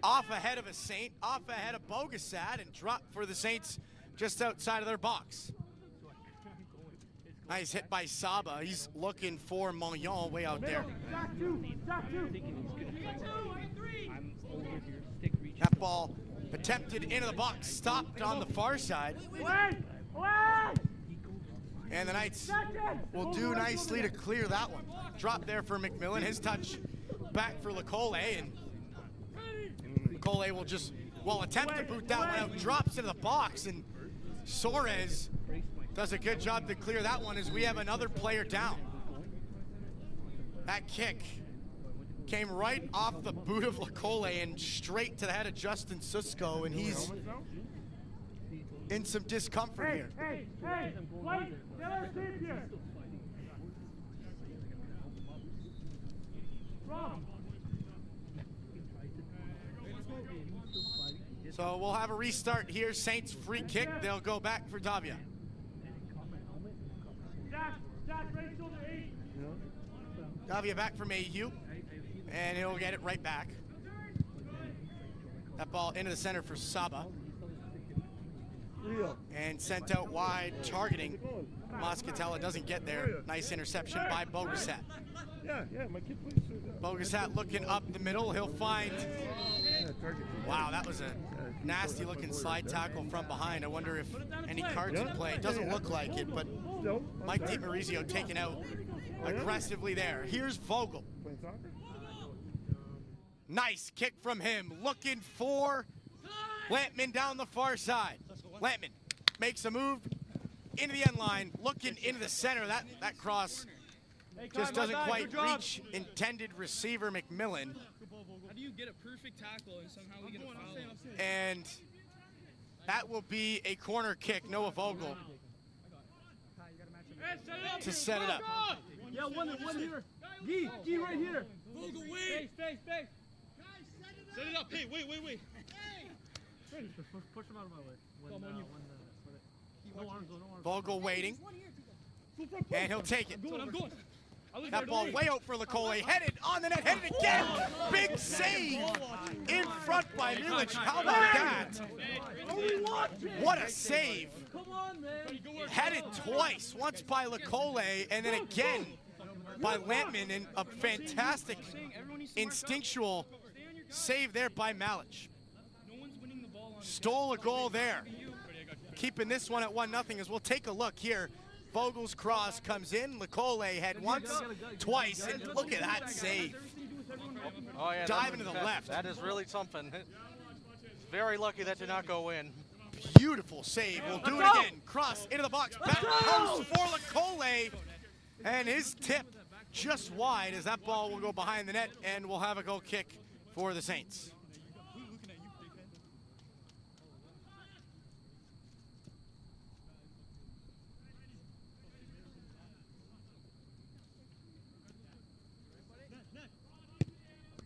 Off ahead of a Saint, off ahead of Bogusat, and drop for the Saints just outside of their box. Nice hit by Saba. He's looking for Mollon way out there. That ball attempted into the box, stopped on the far side. And the Knights will do nicely to clear that one. Drop there for McMillan. His touch back for Lecole, and Lecole will just, attempt to boot that one out. Drops into the box, and Soares does a good job to clear that one as we have another player down. That kick came right off the boot of Lecole and straight to the head of Justin Susko, and he's in some discomfort here. Hey, wait, get our team here. Wrong. So we'll have a restart here. Saints free kick. They'll go back for Davia. Jack, right shoulder 8. Davia back for Mayhew, and he'll get it right back. That ball into the center for Saba. And sent out wide, targeting Moscatella. Doesn't get there. Nice interception by Bogusat. Bogusat looking up the middle. He'll find... Wow, that was a nasty looking slide tackle from behind. I wonder if any cards in play. It doesn't look like it, but Mike DiMarizio taken out aggressively there. Here's Vogel. Nice kick from him. Looking for Lampman down the far side. Lampman makes a move into the end line, looking into the center. That cross just doesn't quite reach intended receiver McMillan. How do you get a perfect tackle and somehow we get a foul? And that will be a corner kick, Noah Vogel, to set it up. Yeah, one here. Gee right here. Vogel, wait! Space. Set it up. Hey, wait. Push him out of my way. No arms. Vogel waiting, and he'll take it. I'm going. That ball way out for Lecole, headed on the net, headed again. Big save in front by Milic. How about that? What a save. Come on, man. Headed twice, once by Lecole, and then again by Lampman, and a fantastic instinctual save there by Milic. Stole a goal there. Keeping this one at 1-0 as we'll take a look here. Vogel's cross comes in. Lecole had once, twice, and look at that save. Oh, yeah, Diving to the left. That is really something. Very lucky that did not go in. Beautiful save. We'll do it again. Cross into the box. Back post for Lecole. And his tip just wide as that ball will go behind the net, and we'll have a goal kick for the Saints.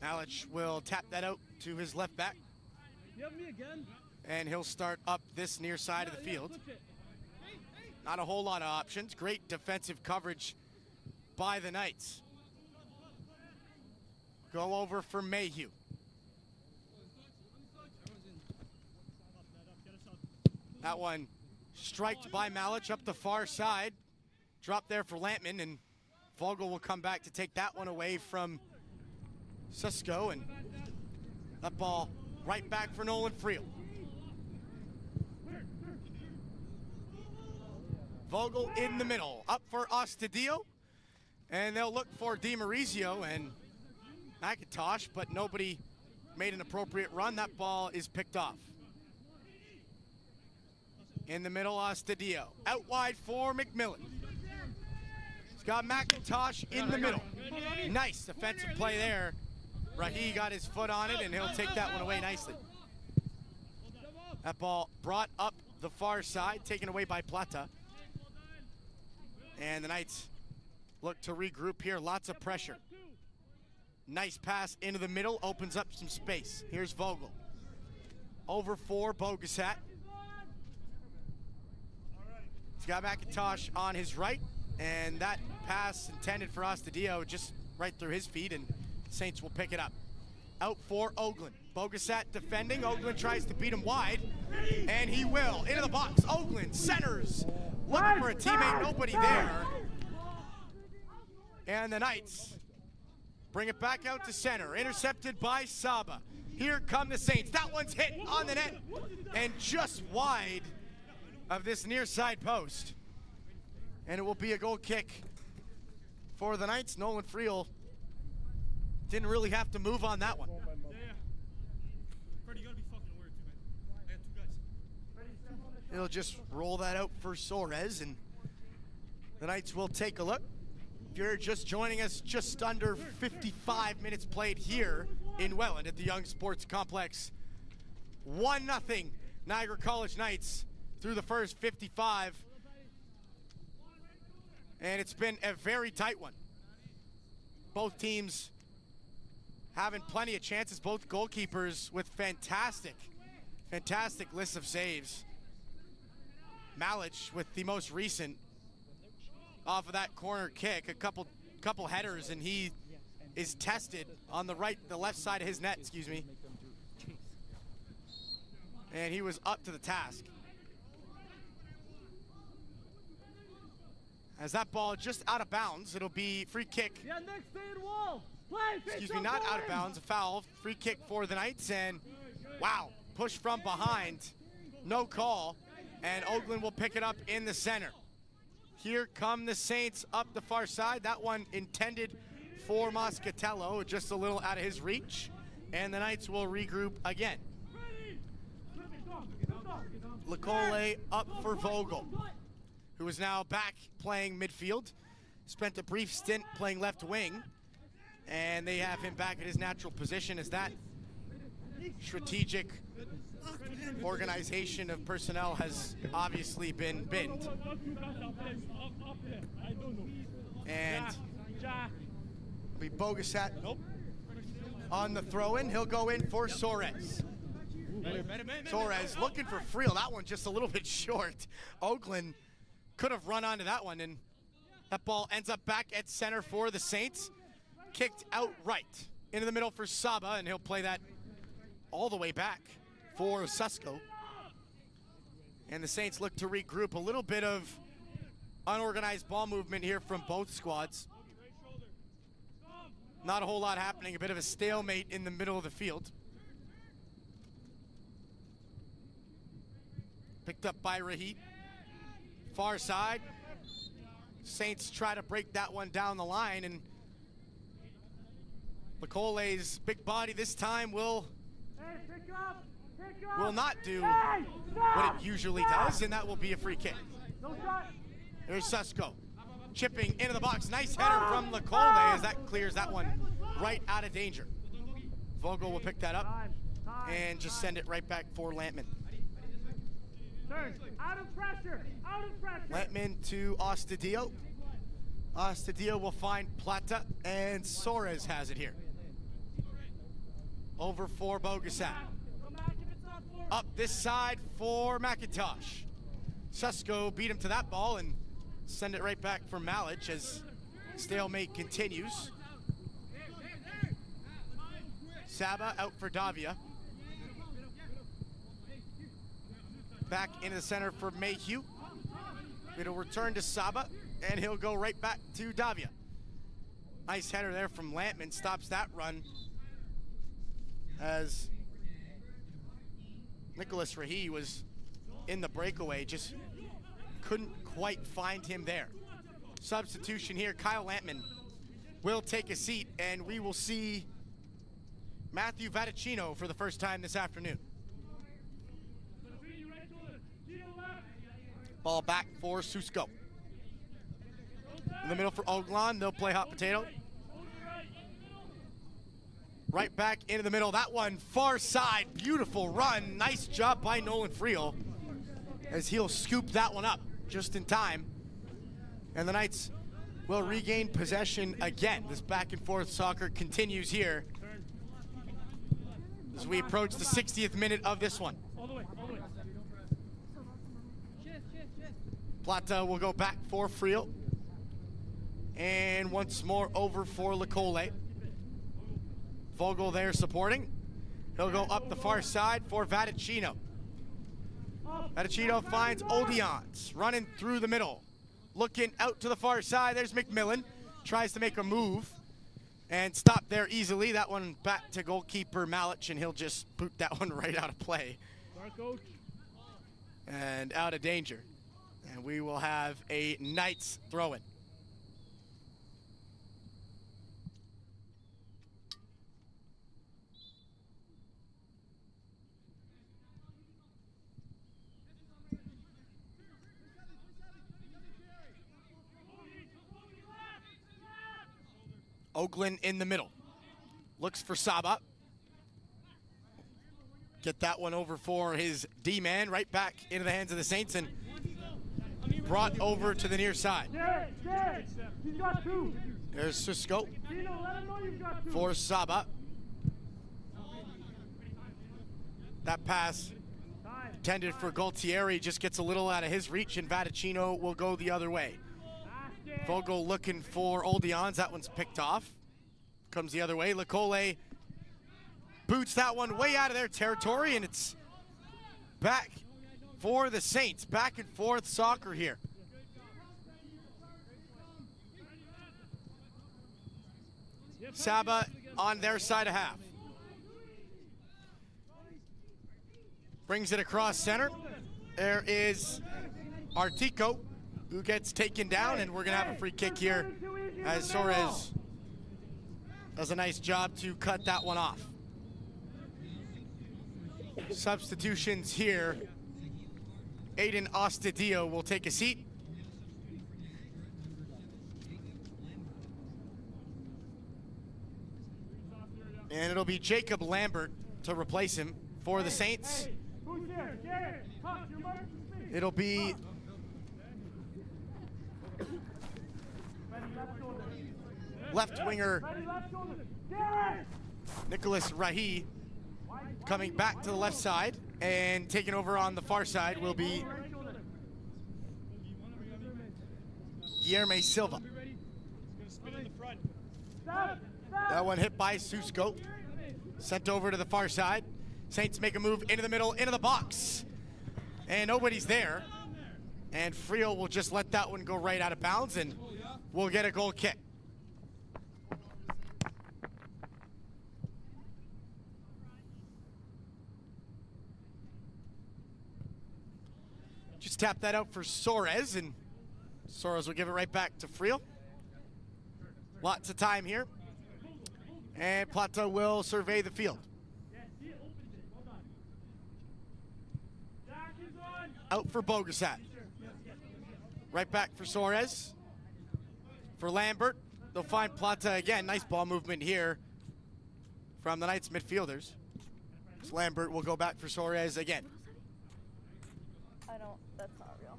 Milic will tap that out to his left back. You have me again? And he'll start up this near side of the field. Not a whole lot of options. Great defensive coverage by the Knights. Go over for Mayhew. That one striked by Milic up the far side. Drop there for Lampman, and Vogel will come back to take that one away from Susko, and that ball right back for Nolan Friel. Vogel in the middle, up for Ostadio, and they'll look for DiMarizio and McIntosh, but nobody made an appropriate run. That ball is picked off. In the middle, Ostadio. Out wide for McMillan. He's got McIntosh in the middle. Nice defensive play there. Rahi got his foot on it, and he'll take that one away nicely. That ball brought up the far side, taken away by Plata. And the Knights look to regroup here. Lots of pressure. Nice pass into the middle, opens up some space. Here's Vogel. Over for Bogasat. He's got McIntosh on his right, and that pass intended for Ostadio just right through his feet, and Saints will pick it up. Out for Oakland. Bogasat defending. Oakland tries to beat him wide, and he will. Into the box. Oakland centers. Looking for a teammate. Nobody there. And the Knights bring it back out to center. Intercepted by Saba. Here come the Saints. That one's hit on the net and just wide of this near side post. And it will be a goal kick for the Knights. Nolan Friel didn't really have to move on that one. He'll just roll that out for Soares, and the Knights will take a look. If you're just joining us, just under 55 minutes played here in Welland at the Young Sports Complex. 1-0 Niagara College Knights through the first 55. And it's been a very tight one. Both teams having plenty of chances, both goalkeepers with fantastic lists of saves. Malich with the most recent off of that corner kick, a couple headers, and he is tested on the left side of his net, excuse me. And he was up to the task. As that ball just out of bounds, it'll be free kick. Yeah, next stay in wall. Play, Excuse me, not out of bounds, a foul. Free kick for the Knights, and wow, push from behind, no call, and Oakland will pick it up in the center. Here come the Saints up the far side. That one intended for Moscatello, just a little out of his reach, and the Knights will regroup again. Lecole up for Vogel, who is now back playing midfield. Spent a brief stint playing left wing, and they have him back at his natural position as that strategic organization of personnel has obviously been binned. And be Bogasat on the throw-in. He'll go in for Soares. Soares looking for Friel. That one just a little bit short. Oakland could have run onto that one, and that ball ends up back at center for the Saints. Kicked out right into the middle for Saba, and he'll play that all the way back for Susko. And the Saints look to regroup. A little bit of unorganized ball movement here from both squads. Not a whole lot happening. A bit of a stalemate in the middle of the field. Picked up by Rahit. Far side. Saints try to break that one down the line, and Lecole's big body this time will not do what it usually does, and that will be a free kick. There's Susko chipping into the box. Nice header from Lecole as that clears that one right out of danger. Vogel will pick that up and just send it right back for Lampman. Out of pressure. Lampman to Ostadio. Ostadio will find Plata, and Soares has it here. Over for Bogasat. Up this side for McIntosh. Susko beat him to that ball and send it right back for Malich as stalemate continues. Saba out for Davia. Back into the center for Mayhew. It'll return to Saba, and he'll go right back to Davia. Nice header there from Lampman, stops that run as Nicholas Rahi was in the breakaway, just couldn't quite find him there. Substitution here, Kyle Lampman will take a seat, and we will see Matthew Vaticino for the first time this afternoon. Ball back for Susko. In the middle for Oglon, they'll play hot potato. Right back into the middle, that one far side, beautiful run. Nice job by Nolan Friel as he'll scoop that one up just in time. And the Knights will regain possession again. This back and forth soccer continues here as we approach the 60th minute of this one. All the way, all the way. Plata will go back for Friel. And once more over for Lecole. Vogel there supporting. He'll go up the far side for Vaticino. Vaticino finds Oldians running through the middle. Looking out to the far side, there's McMillan. Tries to make a move and stop there easily. That one back to goalkeeper Malich, and he'll just boot that one right out of play. And out of danger. And we will have a Knights throw-in. Oakland in the middle. Looks for Saba. Get that one over for his D-man. Right back into the hands of the Saints and brought over to the near side. He's got two. There's Cisco Dino, let him know you've got two. for Saba. That pass intended for Gualtieri just gets a little out of his reach, and Vaticino will go the other way. Vogel looking for Oldians. That one's picked off. Comes the other way. Lecole boots that one way out of their territory, and it's back for the Saints. Back and forth soccer here. Saba on their side of half. Brings it across center. There is Artico, who gets taken down, and we're going to have a free kick here as Suarez does a nice job to cut that one off. Substitutions here. Aiden Ostadio will take a seat. And it'll be Jacob Lambert to replace him for the Saints. It'll be left winger Nicholas Rahi coming back to the left side, and taking over on the far side will be Guilherme Silva. That one hit by Susco. Sent over to the far side. Saints make a move into the middle, into the box. And nobody's there. And Friel will just let that one go right out of bounds, and we'll get a goal kick. Just tap that out for Suarez, and Suarez will give it right back to Friel. Lots of time here. And Plata will survey the field. Out for Bogasat. Right back for Suarez. For Lambert. They'll find Plata again. Nice ball movement here from the Knights midfielders. So Lambert will go back for Suarez again. That's not real.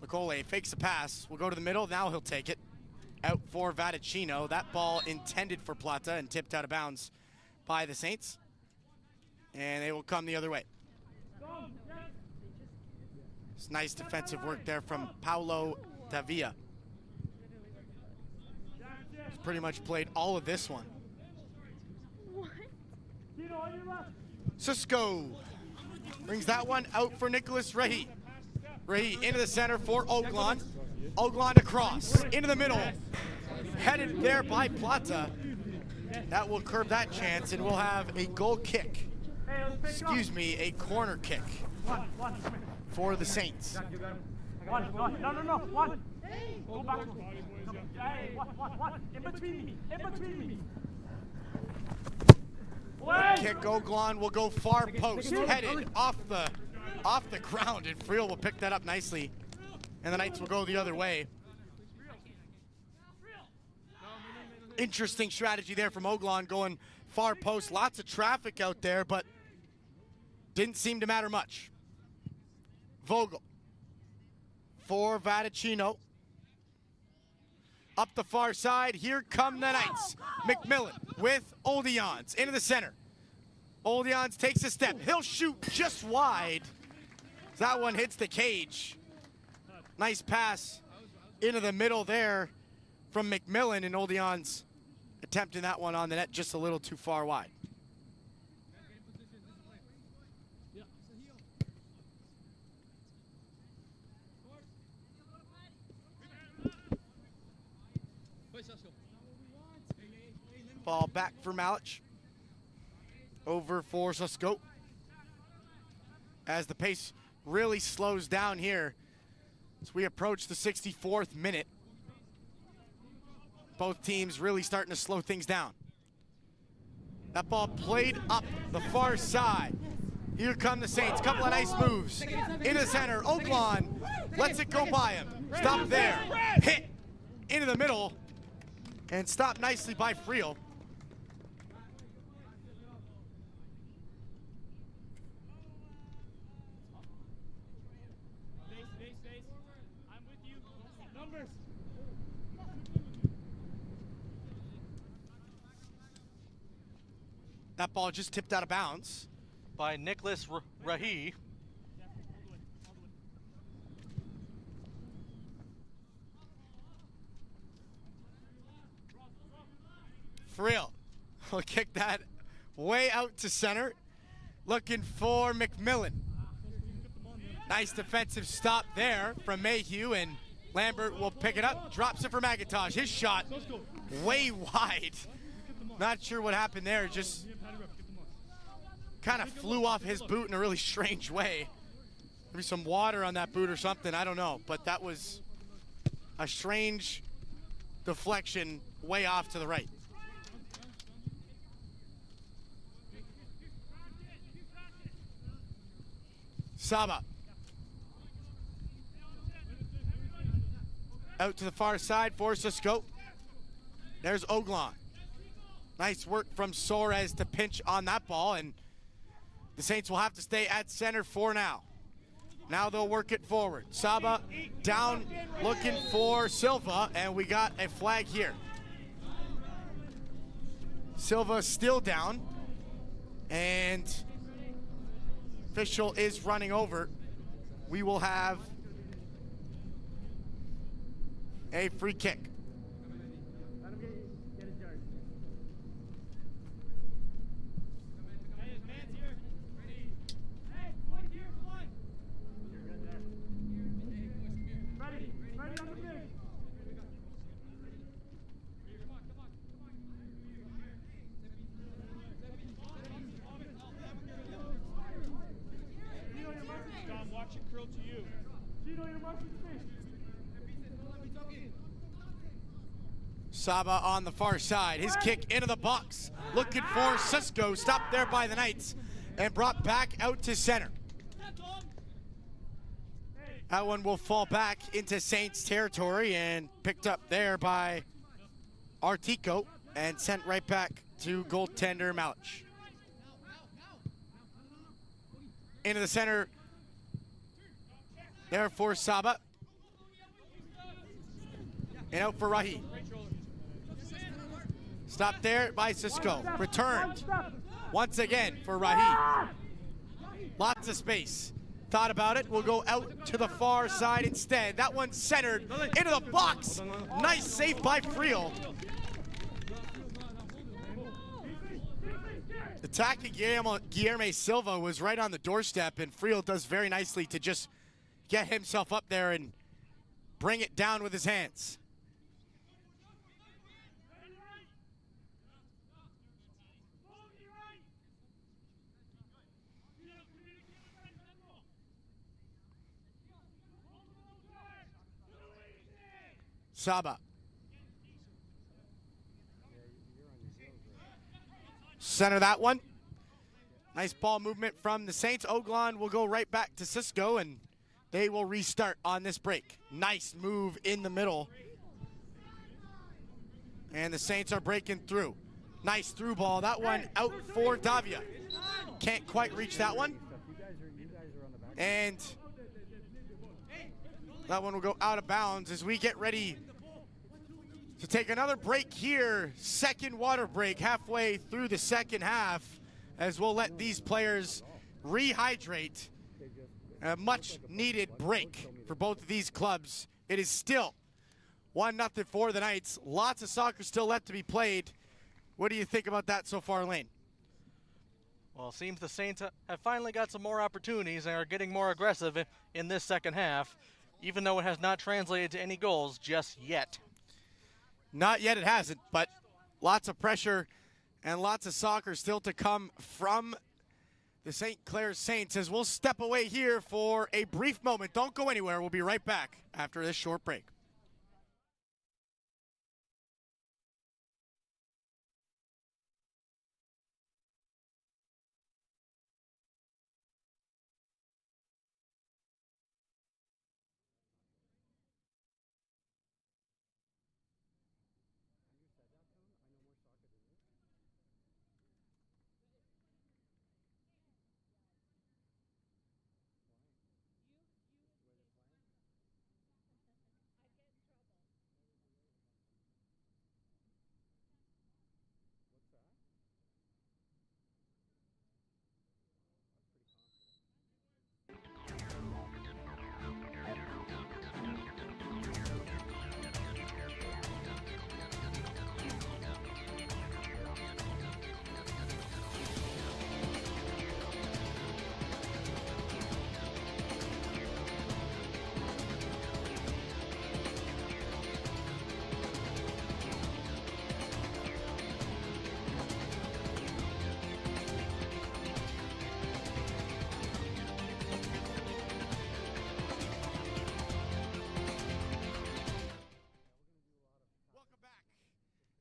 Lecole fakes a pass. Will go to the middle. Now he'll take it. Out for Vaticino. That ball intended for Plata and tipped out of bounds by the Saints. And they will come the other way. It's nice defensive work there from Paulo Tavia. He's pretty much played all of this one. Cisco brings that one out for Nicholas Rahi. Rahi into the center for Oakland. Oakland across, into the middle. Headed there by Plata. That will curb that chance, and we'll have a goal kick. Excuse me, a corner kick for the Saints. One. Go back. Hey, what? In between me. Kick Oakland will go far post, headed off the ground, and Friel will pick that up nicely. And the Knights will go the other way. Interesting strategy there from Oakland, going far post. Lots of traffic out there, but didn't seem to matter much. Vogel for Vaticino. Up the far side, here come the Knights. McMillan with Oldians into the center. Oldians takes a step. He'll shoot just wide. That one hits the cage. Nice pass into the middle there from McMillan, and Oldians attempting that one on the net just a little too far wide. Ball back for Malich. Over for Susko. As the pace really slows down here as we approach the 64th minute. Both teams really starting to slow things down. That ball played up the far side. Here come the Saints. Couple of nice moves. Into the center. Oaklawn lets it go by him. Stop there. Hit into the middle. And stopped nicely by Friel. I'm with you. Numbers. That ball just tipped out of bounds. By Nicholas Rahi. Friel will kick that way out to center. Looking for McMillan. Nice defensive stop there from Mayhew, and Lambert will pick it up, drops it for McIntosh. His shot way wide. Not sure what happened there, just kind of flew off his boot in a really strange way. Maybe some water on that boot or something, I don't know. But that was a strange deflection way off to the right. Saba. Out to the far side for Susko. There's Oglon. Nice work from Soares to pinch on that ball, and the Saints will have to stay at center for now. Now they'll work it forward. Saba down looking for Silva, and we got a flag here. Silva still down, and official is running over. We will have a free kick. Watch it curl to you. Saba on the far side. His kick into the box. Looking for Susko. Stopped there by the Knights and brought back out to center. That one will fall back into Saints territory and picked up there by Artico and sent right back to goaltender Malich. Into the center there for Saba. And out for Rahi. Stopped there by Susko. Returned once again for Rahi. Lots of space. Thought about it. We'll go out to the far side instead. That one centered into the box. Nice save by Friel. Attacking Guilherme Silva was right on the doorstep, and Friel does very nicely to just get himself up there and bring it down with his hands. Saba. Center that one. Nice ball movement from the Saints. Oglon will go right back to Susko, and they will restart on this break. Nice move in the middle. And the Saints are breaking through. Nice through ball. That one out for Davia. Can't quite reach that one. And that one will go out of bounds as we get ready to take another break here. Second water break halfway through the second half as we'll let these players rehydrate. A much needed break for both of these clubs. It is still 1-0 for the Knights. Lots of soccer still left to be played. What do you think about that so far, Lane? Well, it seems the Saints have finally got some more opportunities and are getting more aggressive in this second half, even though it has not translated to any goals just yet. Not yet, it hasn't, but lots of pressure and lots of soccer still to come from the St. Clair Saints, as we'll step away here for a brief moment. Don't go anywhere. We'll be right back after this short break.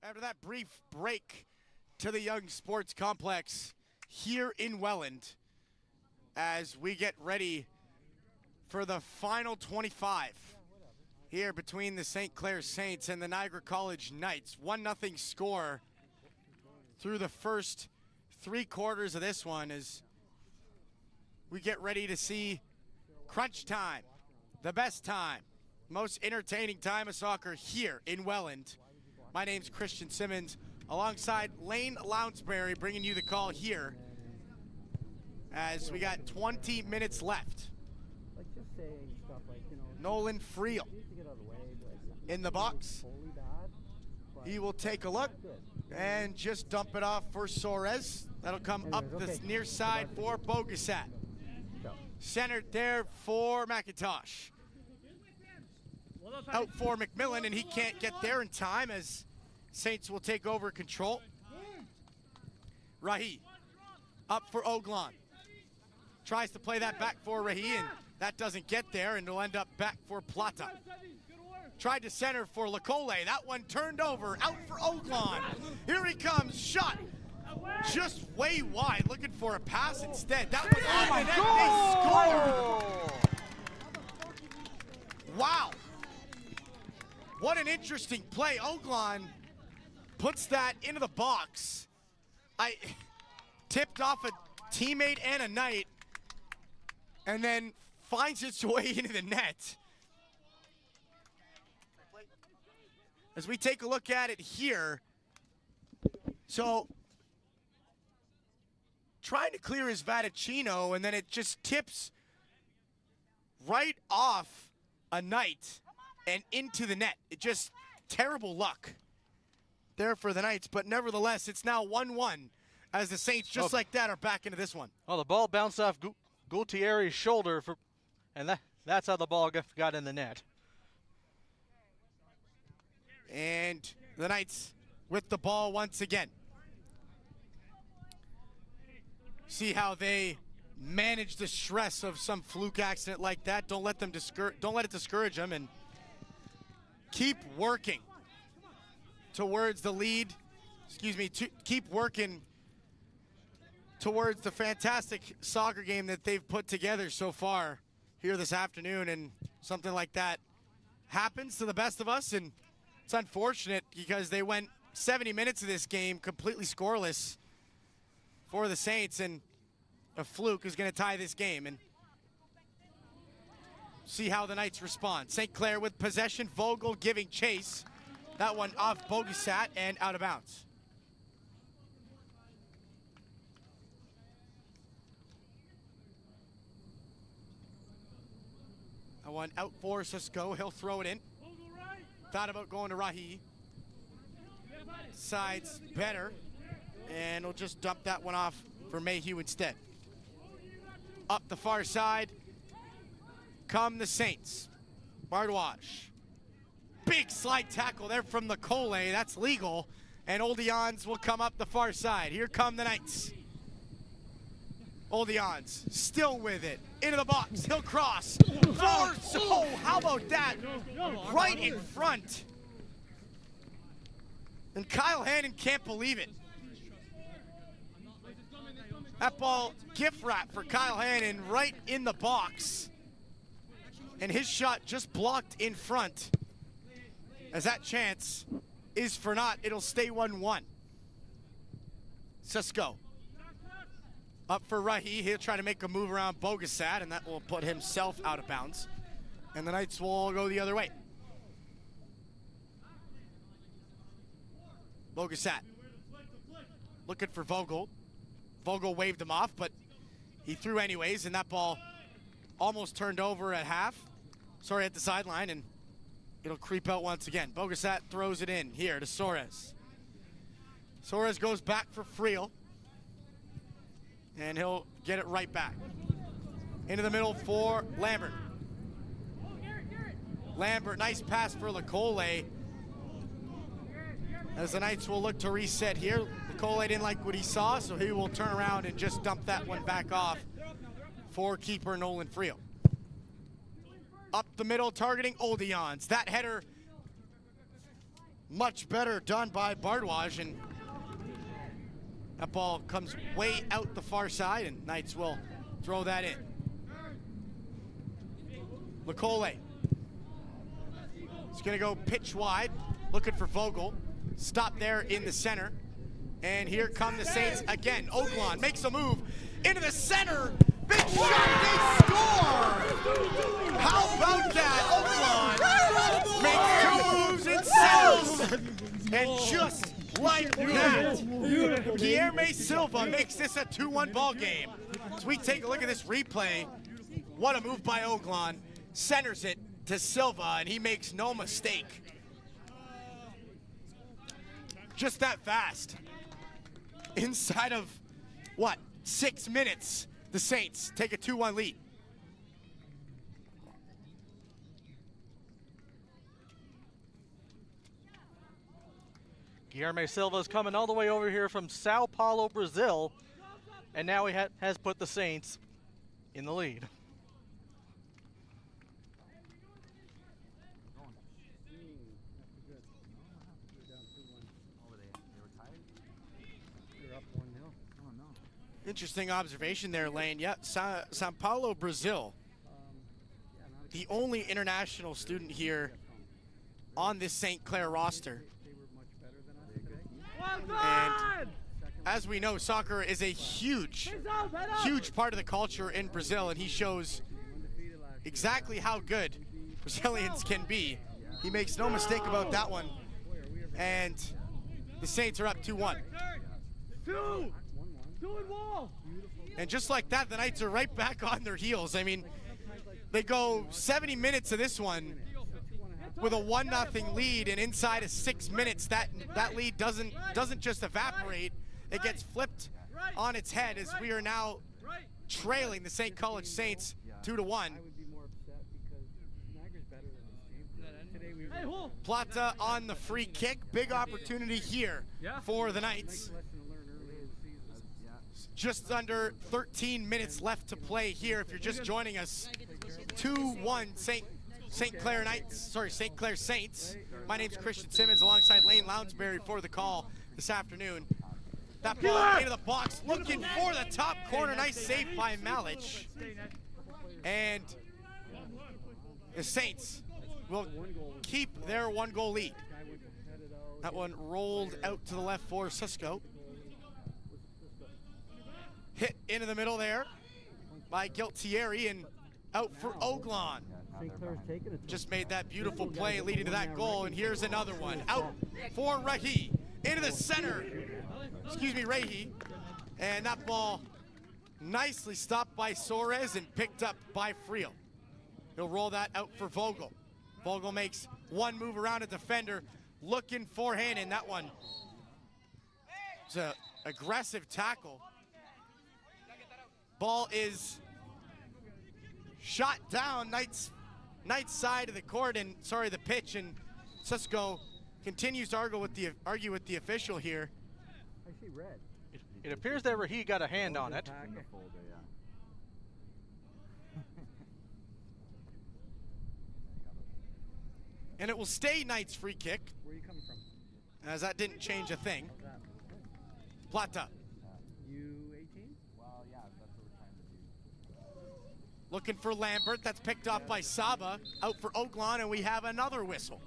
After that brief break to the Young Sports Complex here in Welland, as we get ready for the final 25 here between the St. Clair Saints and the Niagara College Knights. 1-0 score through the first 3 quarters of this one as we get ready to see crunch time, the best time, most entertaining time of soccer here in Welland. My name's Christian Simmons, alongside Lane Lounsbury, bringing you the call here as we got 20 minutes left. Like just saying stuff like, you know, Nolan Friel you need to get out of the way. Like, in the box. totally bad. But He will take a look and just dump it off for Soares. That'll come up the near side for Bogasat. Centered there for McIntosh. Out for McMillan, and he can't get there in time as Saints will take over control. Rahi up for Oglon. Tries to play that back for Rahi, and that doesn't get there, and it'll end up back for Plata. Tried to center for Lecole. That one turned over, out for Oglon. Here he comes, shot just way wide, looking for a pass instead. That one on the net, they score! Wow. What an interesting play. Oglon puts that into the box. I tipped off a teammate and a Knight, and then finds its way into the net. As we take a look at it here, so trying to clear his Vaticino, and then it just tips right off a Knight and into the net. It just terrible luck there for the Knights, but nevertheless, it's now 1-1 as the Saints, just like that, are back into this one. Well, the ball bounced off Gutierrez's shoulder, and that's how the ball got in the net. And the Knights with the ball once again. See how they manage the stress of some fluke accident like that. Don't let it discourage them, and keep working towards the lead. Keep working towards the fantastic soccer game that they've put together so far here this afternoon. And something like that happens to the best of us, and it's unfortunate because they went 70 minutes of this game completely scoreless for the Saints, and a fluke is going to tie this game. And see how the Knights respond. St. Clair with possession, Vogel giving chase. That one off Bogasat and out of bounds. That one out for Cisco. He'll throw it in. Thought about going to Rahi. Sides better. And he'll just dump that one off for Mayhew instead. Up the far side come the Saints. Bardwaj. Big slide tackle there from Nicole. That's legal. And Oldians will come up the far side. Here come the Knights. Oldians still with it. Into the box. He'll cross. Force. Oh, how about that? Right in front. And Kyle Hannon can't believe it. That ball gift wrap for Kyle Hannon right in the box. And his shot just blocked in front. As that chance is for naught. It'll stay 1-1. Cisco. Up for Rahi. He'll try to make a move around Bogasat, and that will put himself out of bounds. And the Knights will go the other way. Bogasat. Looking for Vogel. Vogel waved him off, but he threw anyways, and that ball almost turned over at at the sideline, and it'll creep out once again. Bogasat throws it in here to Soares. Soares goes back for Friel, and he'll get it right back. Into the middle for Lambert. Lambert, nice pass for Lecole. As the Knights will look to reset here. Lecole didn't like what he saw, so he will turn around and just dump that one back off for keeper Nolan Friel. Up the middle, targeting Oldians. That header, much better done by Bardwaj, and that ball comes way out the far side, and Knights will throw that in. Lecole. He's gonna go pitch wide, looking for Vogel. Stop there in the center. And here come the Saints again. Oglon makes a move into the center. Big shot, they score! How about that? Oglon makes 2 moves and settles. And just like that, Guilherme Silva makes this a 2-1 ball game. As we take a look at this replay, what a move by Oglon. Centers it to Silva, and he makes no mistake. Just that fast. Inside of, 6 minutes, the Saints take a 2-1 lead. Guilherme Silva's coming all the way over here from Sao Paulo, Brazil, and now he has put the Saints in the lead. Interesting observation there, Lane. Yeah, Sao Paulo, Brazil. The only international student here on this St. Clair roster. And as we know, soccer is a huge part of the culture in Brazil, and he shows exactly how good Brazilians can be. He makes no mistake about that one. And the Saints are up 2-1. And just like that, the Knights are right back on their heels. I mean, they go 70 minutes of this one with a 1-0 lead, and inside of 6 minutes, that lead doesn't just evaporate. It gets flipped on its head as we are now trailing the St. College Saints 2-1. Plata on the free kick. Big opportunity here for the Knights. Just under 13 minutes left to play here. If you're just joining us, 2-1 St. Clair Saints. My name's Christian Simmons alongside Lane Lounsbury for the call this afternoon. That ball into the box, looking for the top corner. Nice save by Malich. And the Saints will keep their 1-goal lead. That one rolled out to the left for Cisco. Hit into the middle there by Gualtieri, and out for Oglon. Just made that beautiful play leading to that goal, and here's another one. Out for Rahi. Into the center. Rahi. And that ball nicely stopped by Soares and picked up by Friel. He'll roll that out for Vogel. Vogel makes one move around a defender, looking for Hannon. That one, it's an aggressive tackle. Ball is shot down Knight's side of the court, and the pitch, and Cisco continues to argue with the official here. I see red. It appears that he got a hand on it. In the folder, yeah. And it will stay Knight's free kick, Where are you coming from? as that didn't change a thing. How's that? Plata U18? Well, yeah, that's what we're trying to do. looking for Lambert. That's picked off by Saba. Out for Oaklawn, and we have another whistle.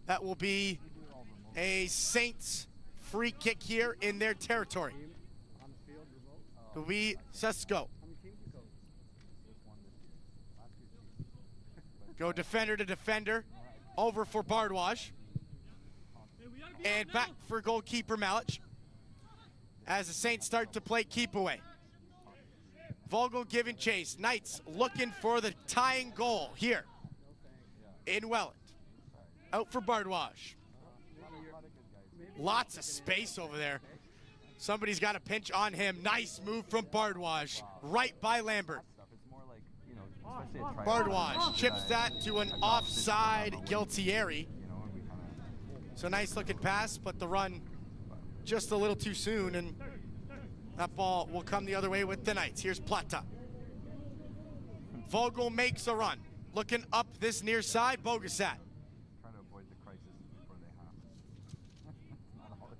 That will be a Saints free kick here in their territory. Team on the field, remote. It will be Cisco. How many teams you coach? Just one this year. Last year's team. Go defender to defender. Over for Bardwaj. And back for goalkeeper Malich. As the Saints start to play keep away. Vogel giving chase. Knights looking for the tying goal here in Welland. Out for Bardwaj. Lots of space over there. Somebody's got a pinch on him. Nice move from Bardwaj. Right by Lambert. Bardwaj chips that to an offside Guiltieri. So nice looking pass, but the run just a little too soon, and that ball will come the other way with the Knights. Here's Plata. Vogel makes a run. Looking up this near side, Bogasat. Trying to avoid the crisis before they happen. Not always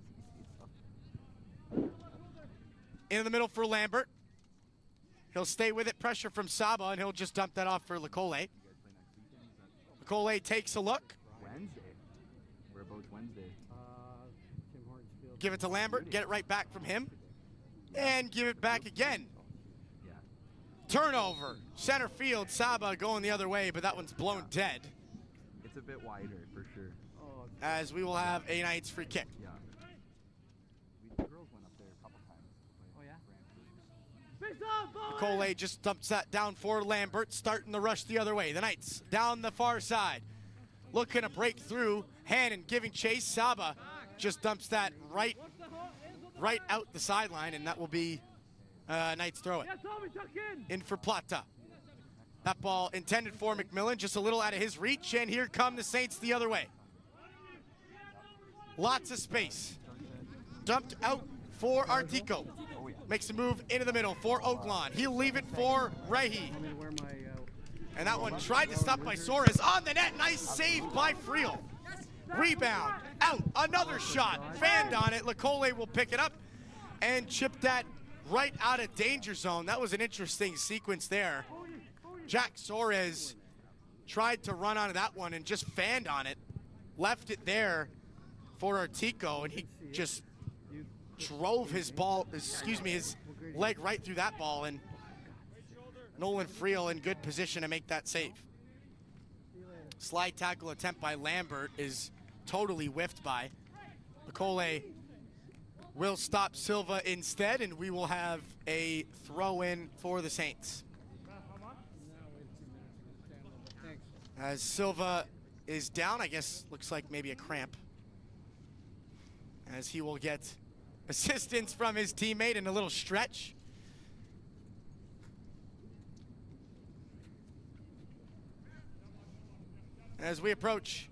easy. In the middle for Lambert. He'll stay with it, pressure from Saba, and he'll just dump that off for Lecole. Lecole takes a look. Wednesday. We're both Wednesday. Tim Hortons Field. Give it to Lambert, get it right back from him. And give it back again. Yeah. Turnover. Center field, Saba going the other way, but that one's blown dead. It's a bit wider for sure. Oh, As we will have a Knights free kick. Yeah. The girls went up there a couple times. To play Oh, yeah? Face up, boys! Cole just dumps that down for Lambert, starting the rush the other way. The Knights down the far side. Looking to break through. Hannon giving chase. Saba just dumps that right out the sideline, and that will be Knights throw it. Yeah, Tommy, tuck in! In for Plata. That ball intended for McMillan, just a little out of his reach, and here come the Saints the other way. Lots of space. Dumped out for Artico. Makes a move into the middle for Oaklawn. He'll leave it for Rehi. I'm gonna wear my. And that one tried to stop by Soares on the net. Nice save by Friel. Rebound, out, another shot. Fanned on it. Lecole will pick it up and chip that right out of danger zone. That was an interesting sequence there. Jack Soares tried to run onto that one and just fanned on it. Left it there for Artico, and he just drove his leg right through that ball, and Nolan Friel in good position to make that save. Slide tackle attempt by Lambert is totally whiffed by. Lecole will stop Silva instead, and we will have a throw-in for the Saints. As Silva is down, I guess looks like maybe a cramp, as he will get assistance from his teammate in a little stretch. As we approach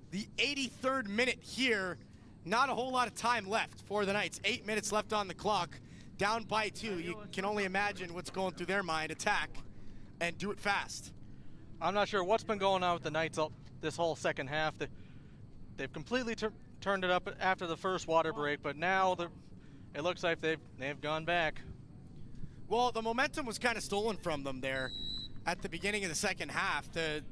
the 83rd minute here, not a whole lot of time left for the Knights. 8 minutes left on the clock, down by 2. You can only imagine what's going through their mind. Attack and do it fast. I'm not sure what's been going on with the Knights this whole second half. They've completely turned it up after the first water break, but now it looks like they've gone back. Well, the momentum was kind of stolen from them there at the beginning of the second half. The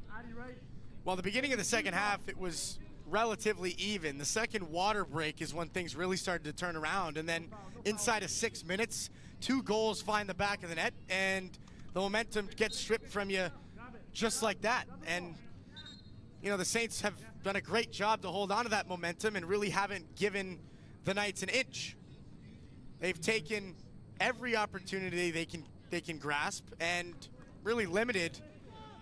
beginning of the second half, it was relatively even. The second water break is when things really started to turn around, and then inside of 6 minutes, 2 goals find the back of the net, and the momentum gets stripped from you just like that. And you know, the Saints have done a great job to hold on to that momentum and really haven't given the Knights an inch. They've taken every opportunity they can they can grasp, and really limited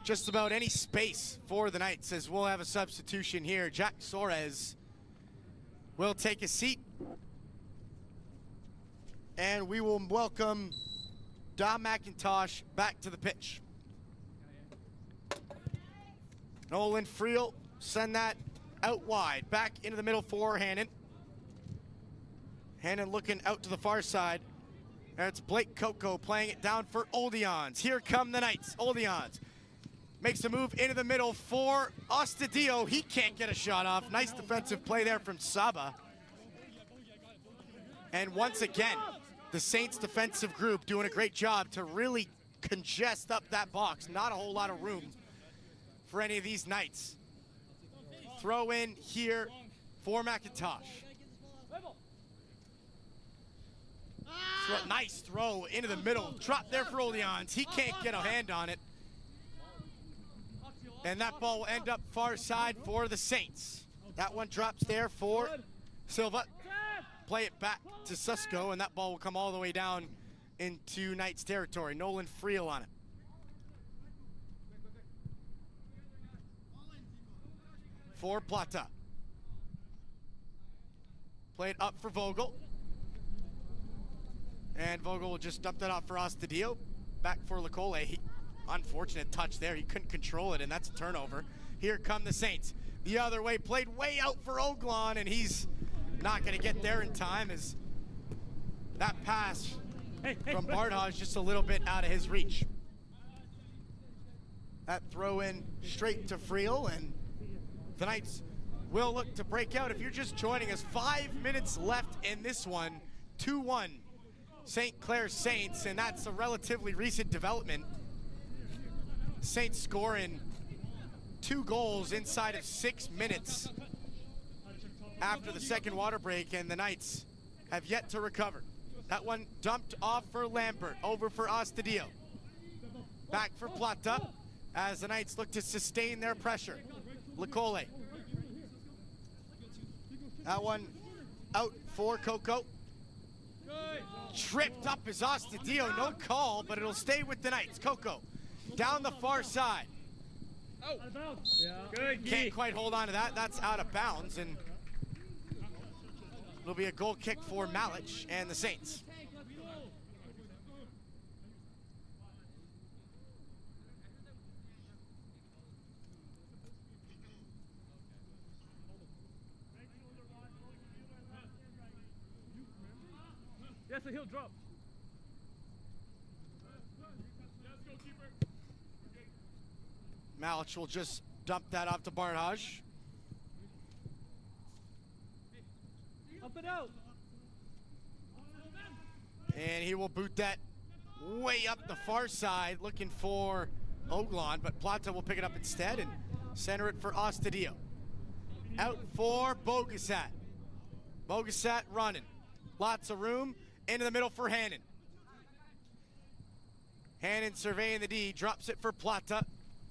just about any space for the Knights, as we'll have a substitution here. Jack Soares will take a seat, and we will welcome Dom McIntosh back to the pitch. Nolan Friel send that out wide, back into the middle for Hannon. Hannon looking out to the far side. And it's Blake Coco playing it down for Oldians. Here come the Knights. Oldians makes a move into the middle for Ostadio. He can't get a shot off. Nice defensive play there from Saba. And once again, the Saints defensive group doing a great job to really congest up that box. Not a whole lot of room for any of these Knights. Throw in here for McIntosh. Nice throw into the middle. Drop there for Oldians. He can't get a hand on it. And that ball will end up far side for the Saints. That one drops there for Silva. Play it back to Susko, and that ball will come all the way down into Knights territory. Nolan Friel on it. For Plata. Play it up for Vogel. And Vogel will just dump that off for Ostadio. Back for Lecole. Unfortunate touch there. He couldn't control it, and that's a turnover. Here come the Saints. The other way, played way out for Oglon, and he's not going to get there in time, as that pass from Bardhaj just a little bit out of his reach. That throw in straight to Friel, and the Knights will look to break out. If you're just joining us, 5 minutes left in this one. 2-1 St. Clair Saints, and that's a relatively recent development. Saints scoring 2 goals inside of 6 minutes after the second water break, and the Knights have yet to recover. That one dumped off for Lambert, over for Ostadio. Back for Plata, as the Knights look to sustain their pressure. Lecole. That one out for Coco. Tripped up is Ostadio, no call, but it'll stay with the Knights. Coco down the far side. Good. Can't quite hold on to that. That's out of bounds, and it'll be a goal kick for Malich and the Saints. Yes, he'll drop. Malich will just dump that off to Bardhaj. Up and out. And he will boot that way up the far side, looking for Oglon, but Plata will pick it up instead and center it for Ostadio. Out for Bogasat. Bogasat running. Lots of room. Into the middle for Hannon. Hannon surveying the D, drops it for Plata.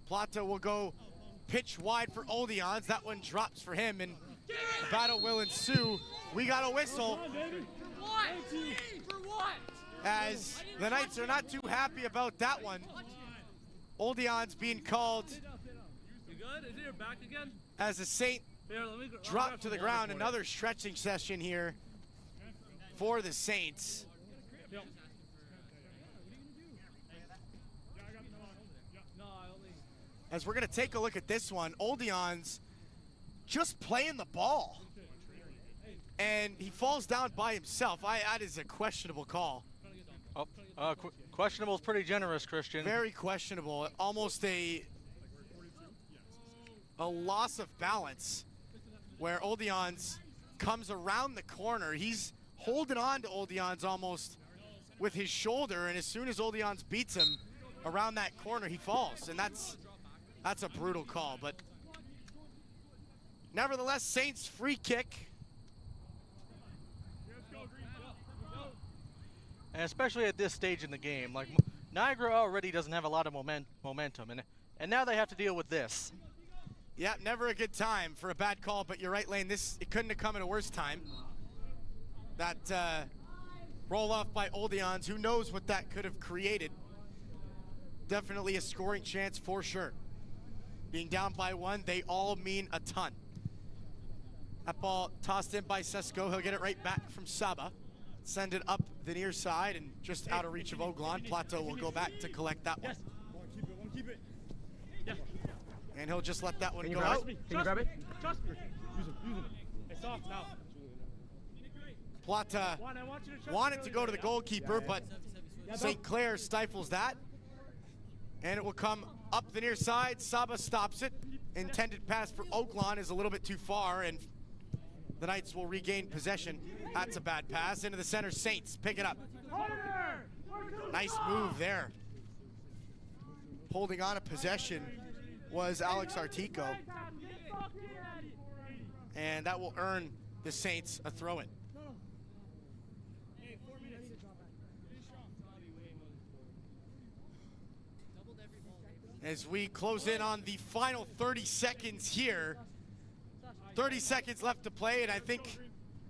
Plata will go pitch wide for Oldians. That one drops for him, and the battle will ensue. We got a whistle. For what? As the Knights are not too happy about that one. Oldians being called You good? Is it your back again? as a Saint Here, let me drop to the ground. Another stretching session here for the Saints. As we're going to take a look at this one, Oldians just playing the ball. And he falls down by himself. That is a questionable call. Questionable is pretty generous, Christian. Very questionable. Almost a loss of balance, where Oldians comes around the corner. He's holding on to Oldians almost with his shoulder, and as soon as Oldians beats him around that corner, he falls, and that's a brutal call. But nevertheless, Saints free kick. And especially at this stage in the game, like Niagara already doesn't have a lot of momentum, and now they have to deal with this. Yeah, never a good time for a bad call, but you're right, Lane. It couldn't have come at a worse time. That roll off by Oldians, who knows what that could have created. definitely a scoring chance for sure. Being down by 1, they all mean a ton. That ball tossed in by Sesko. He'll get it right back from Saba. Send it up the near side and just out of reach of Oglan. Plateau will go back to collect that one. Keep it. Yeah. And he'll just let that one go Trust out. me. Can you grab it? Trust me. Use it. It's off now. Plata Juan, I want you to trust wanted me to go to the goalkeeper, but St. Clair stifles that. And it will come up the near side. Saba stops it. Intended pass for Oglan is a little bit too far, and the Knights will regain possession. That's a bad pass. Into the center, Saints pick it up. Nice move there. Holding on to possession was Alex Artico. And that will earn the Saints a throw-in. As we close in on the final 30 seconds here. 30 seconds left to play, and I think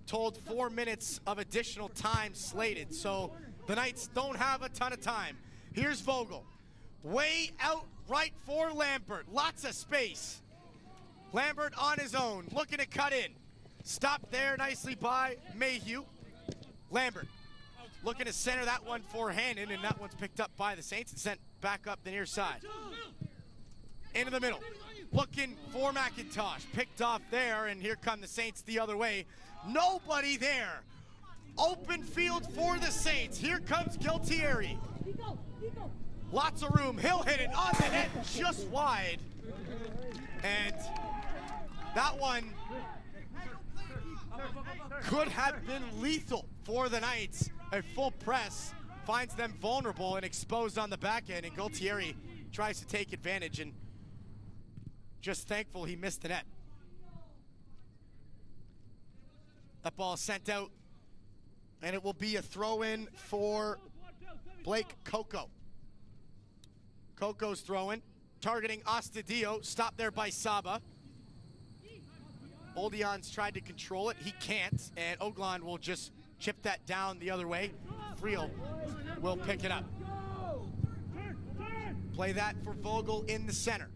told 4 minutes of additional time slated. So the Knights don't have a ton of time. Here's Vogel. Way out right for Lambert. Lots of space. Lambert on his own, looking to cut in. Stopped there nicely by Mayhew. Lambert looking to center that one for Hannon, and that one's picked up by the Saints and sent back up the near side. Into the middle, looking for McIntosh. Picked off there, and here come the Saints the other way. Nobody there. Open field for the Saints. Here comes Gualtieri. Lots of room. He'll hit it on the net, just wide. And that one could have been lethal for the Knights. A full press finds them vulnerable and exposed on the back end, and Gualtieri tries to take advantage, and just thankful he missed the net. That ball sent out, and it will be a throw-in for Blake Coco. Coco's throwing, targeting Astudillo, stopped there by Saba. Oldion's tried to control it, he can't, and Oglan will just chip that down the other way. Friel will pick it up. Play that for Vogel in the center.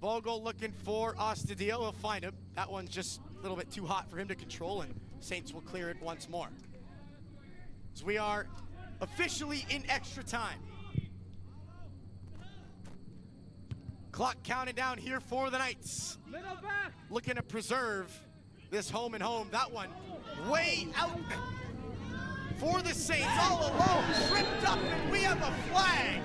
Vogel looking for Astudillo, he'll find him. That one's just a little bit too hot for him to control, and Saints will clear it once more. As we are officially in extra time. Clock counting down here for the Knights. Looking to preserve this home and home. That one way out for the Saints, all alone, tripped up, and we have a flag.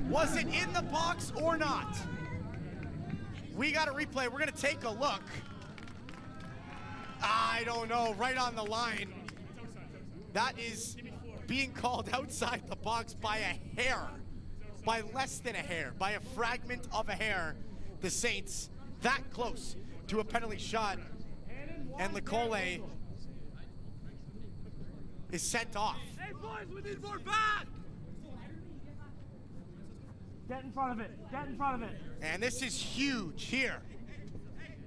Was it in the box or not? We got a replay. We're going to take a look. I don't know. Right on the line. That is being called outside the box by a hair. By less than a hair. By a fragment of a hair. The Saints that close to a penalty shot. And Lecole is sent off. Hey boys, we need more back! Get in front of it. Get in front of it. And this is huge here.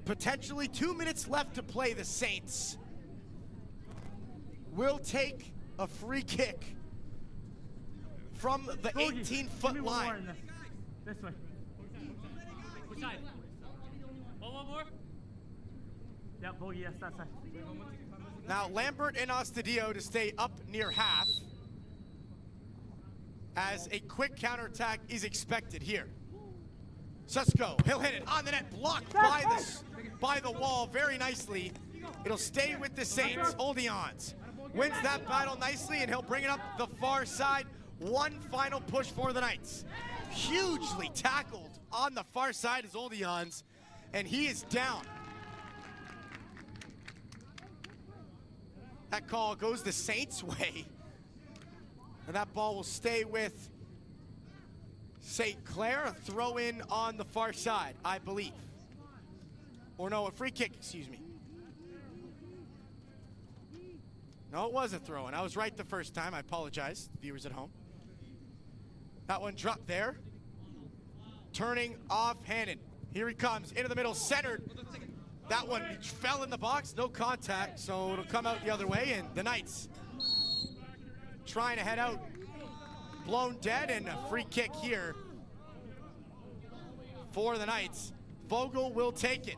Potentially 2 minutes left to play. The Saints will take a free kick from the 18-foot line. This way. Which side? One more? Yeah, Bogey, yes, that side. Now Lambert and Astudillo to stay up near half, as a quick counterattack is expected here. Susko, he'll hit it on the net, blocked by the wall very nicely. It'll stay with the Saints. Oldions wins that battle nicely, and he'll bring it up the far side. One final push for the Knights. Hugely tackled on the far side is Oldions, and he is down. That call goes the Saints' way. And that ball will stay with St. Clair. A throw in on the far side, I believe. Or no, a free kick, excuse me. No, it was a throw in. I was right the first time. I apologize, viewers at home. That one dropped there. Turning off Hannon. Here he comes, into the middle, centered. That one fell in the box, no contact, so it'll come out the other way, and the Knights trying to head out. Blown dead, and a free kick here for the Knights. Vogel will take it.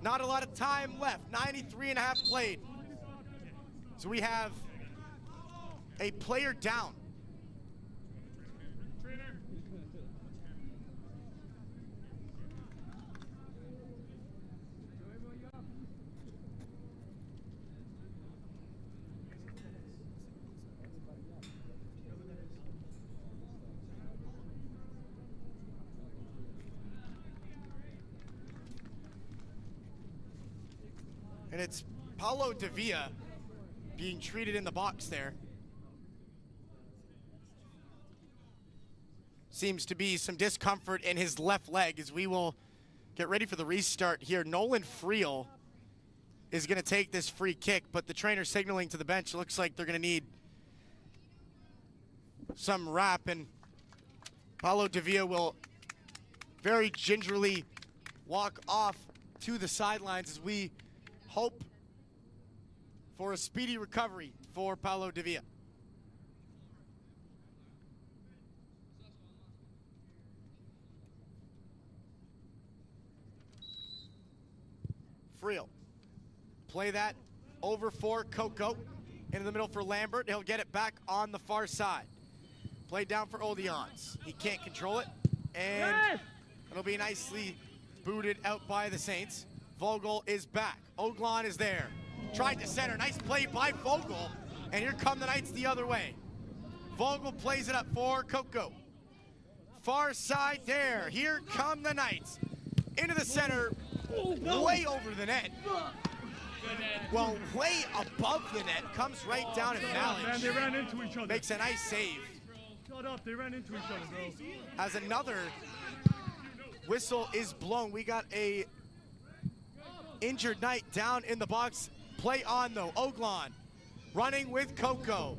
Not a lot of time left, 93 and a half played. So we have a player down. And it's Paulo De Villa being treated in the box there. Seems to be some discomfort in his left leg as we will get ready for the restart here. Nolan Friel is going to take this free kick, but the trainer signaling to the bench. Looks like they're going to need some wrap, and Paulo De Villa will very gingerly walk off to the sidelines as we hope for a speedy recovery for Paulo De Villa. Friel, play that over for Coco, into the middle for Lambert. He'll get it back on the far side. Play down for Odions. He can't control it, and it'll be nicely booted out by the Saints. Vogel is back. Oglon is there. Tried to center. Nice play by Vogel. And here come the Knights the other way. Vogel plays it up for Coco. Far side there. Here come the Knights. Into the center. Way over the net. Well, way above the net. Comes right down and Man, they ran into each other. makes a nice save. Shut up, they ran into each other, bro. As another whistle is blown. We got a injured Knight down in the box. Play on though. Oglon running with Coco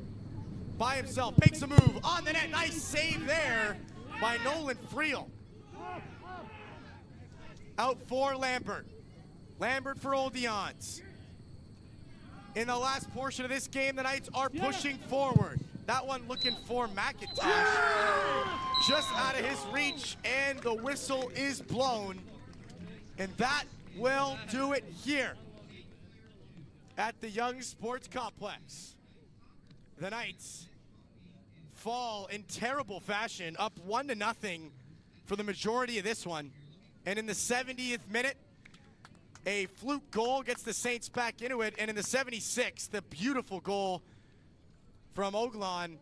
by himself. Makes a move on the net. Nice save there by Nolan Friel. Out for Lambert. Lambert for Odions. In the last portion of this game, the Knights are pushing forward. That one looking for McIntosh. Just out of his reach, and the whistle is blown. And that will do it here at the Young Sports Complex. The Knights fall in terrible fashion, up 1-0 for the majority of this one. And in the 70th minute, a fluke goal gets the Saints back into it. And in the 76th, the beautiful goal from Oglon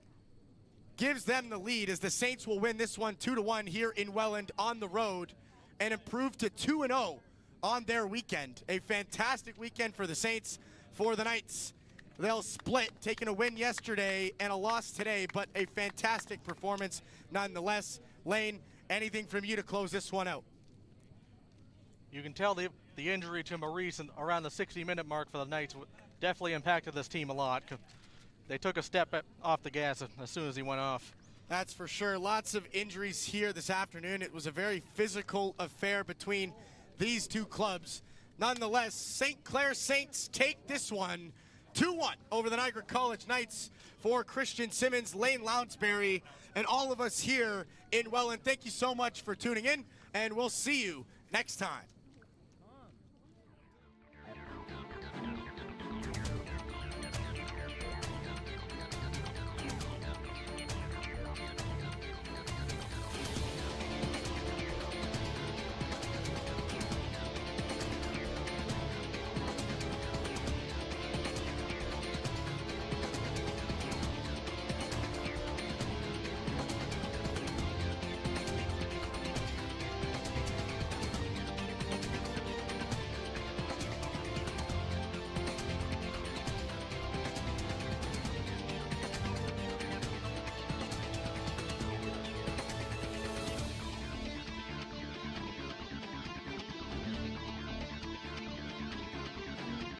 gives them the lead as the Saints will win this one 2-1 here in Welland on the road and improve to 2-0 on their weekend. A fantastic weekend for the Saints. For the Knights, they'll split, taking a win yesterday and a loss today, but a fantastic performance nonetheless. Lane, anything from you to close this one out? You can tell the injury to Maurice around the 60-minute mark for the Knights definitely impacted this team a lot. They took a step off the gas as soon as he went off. That's for sure. Lots of injuries here this afternoon. It was a very physical affair between these two clubs. Nonetheless, St. Clair Saints take this one 2-1 over the Niagara College Knights. For Christian Simmons, Lane Lounsbury, and all of us here in Welland, thank you so much for tuning in, and we'll see you next time.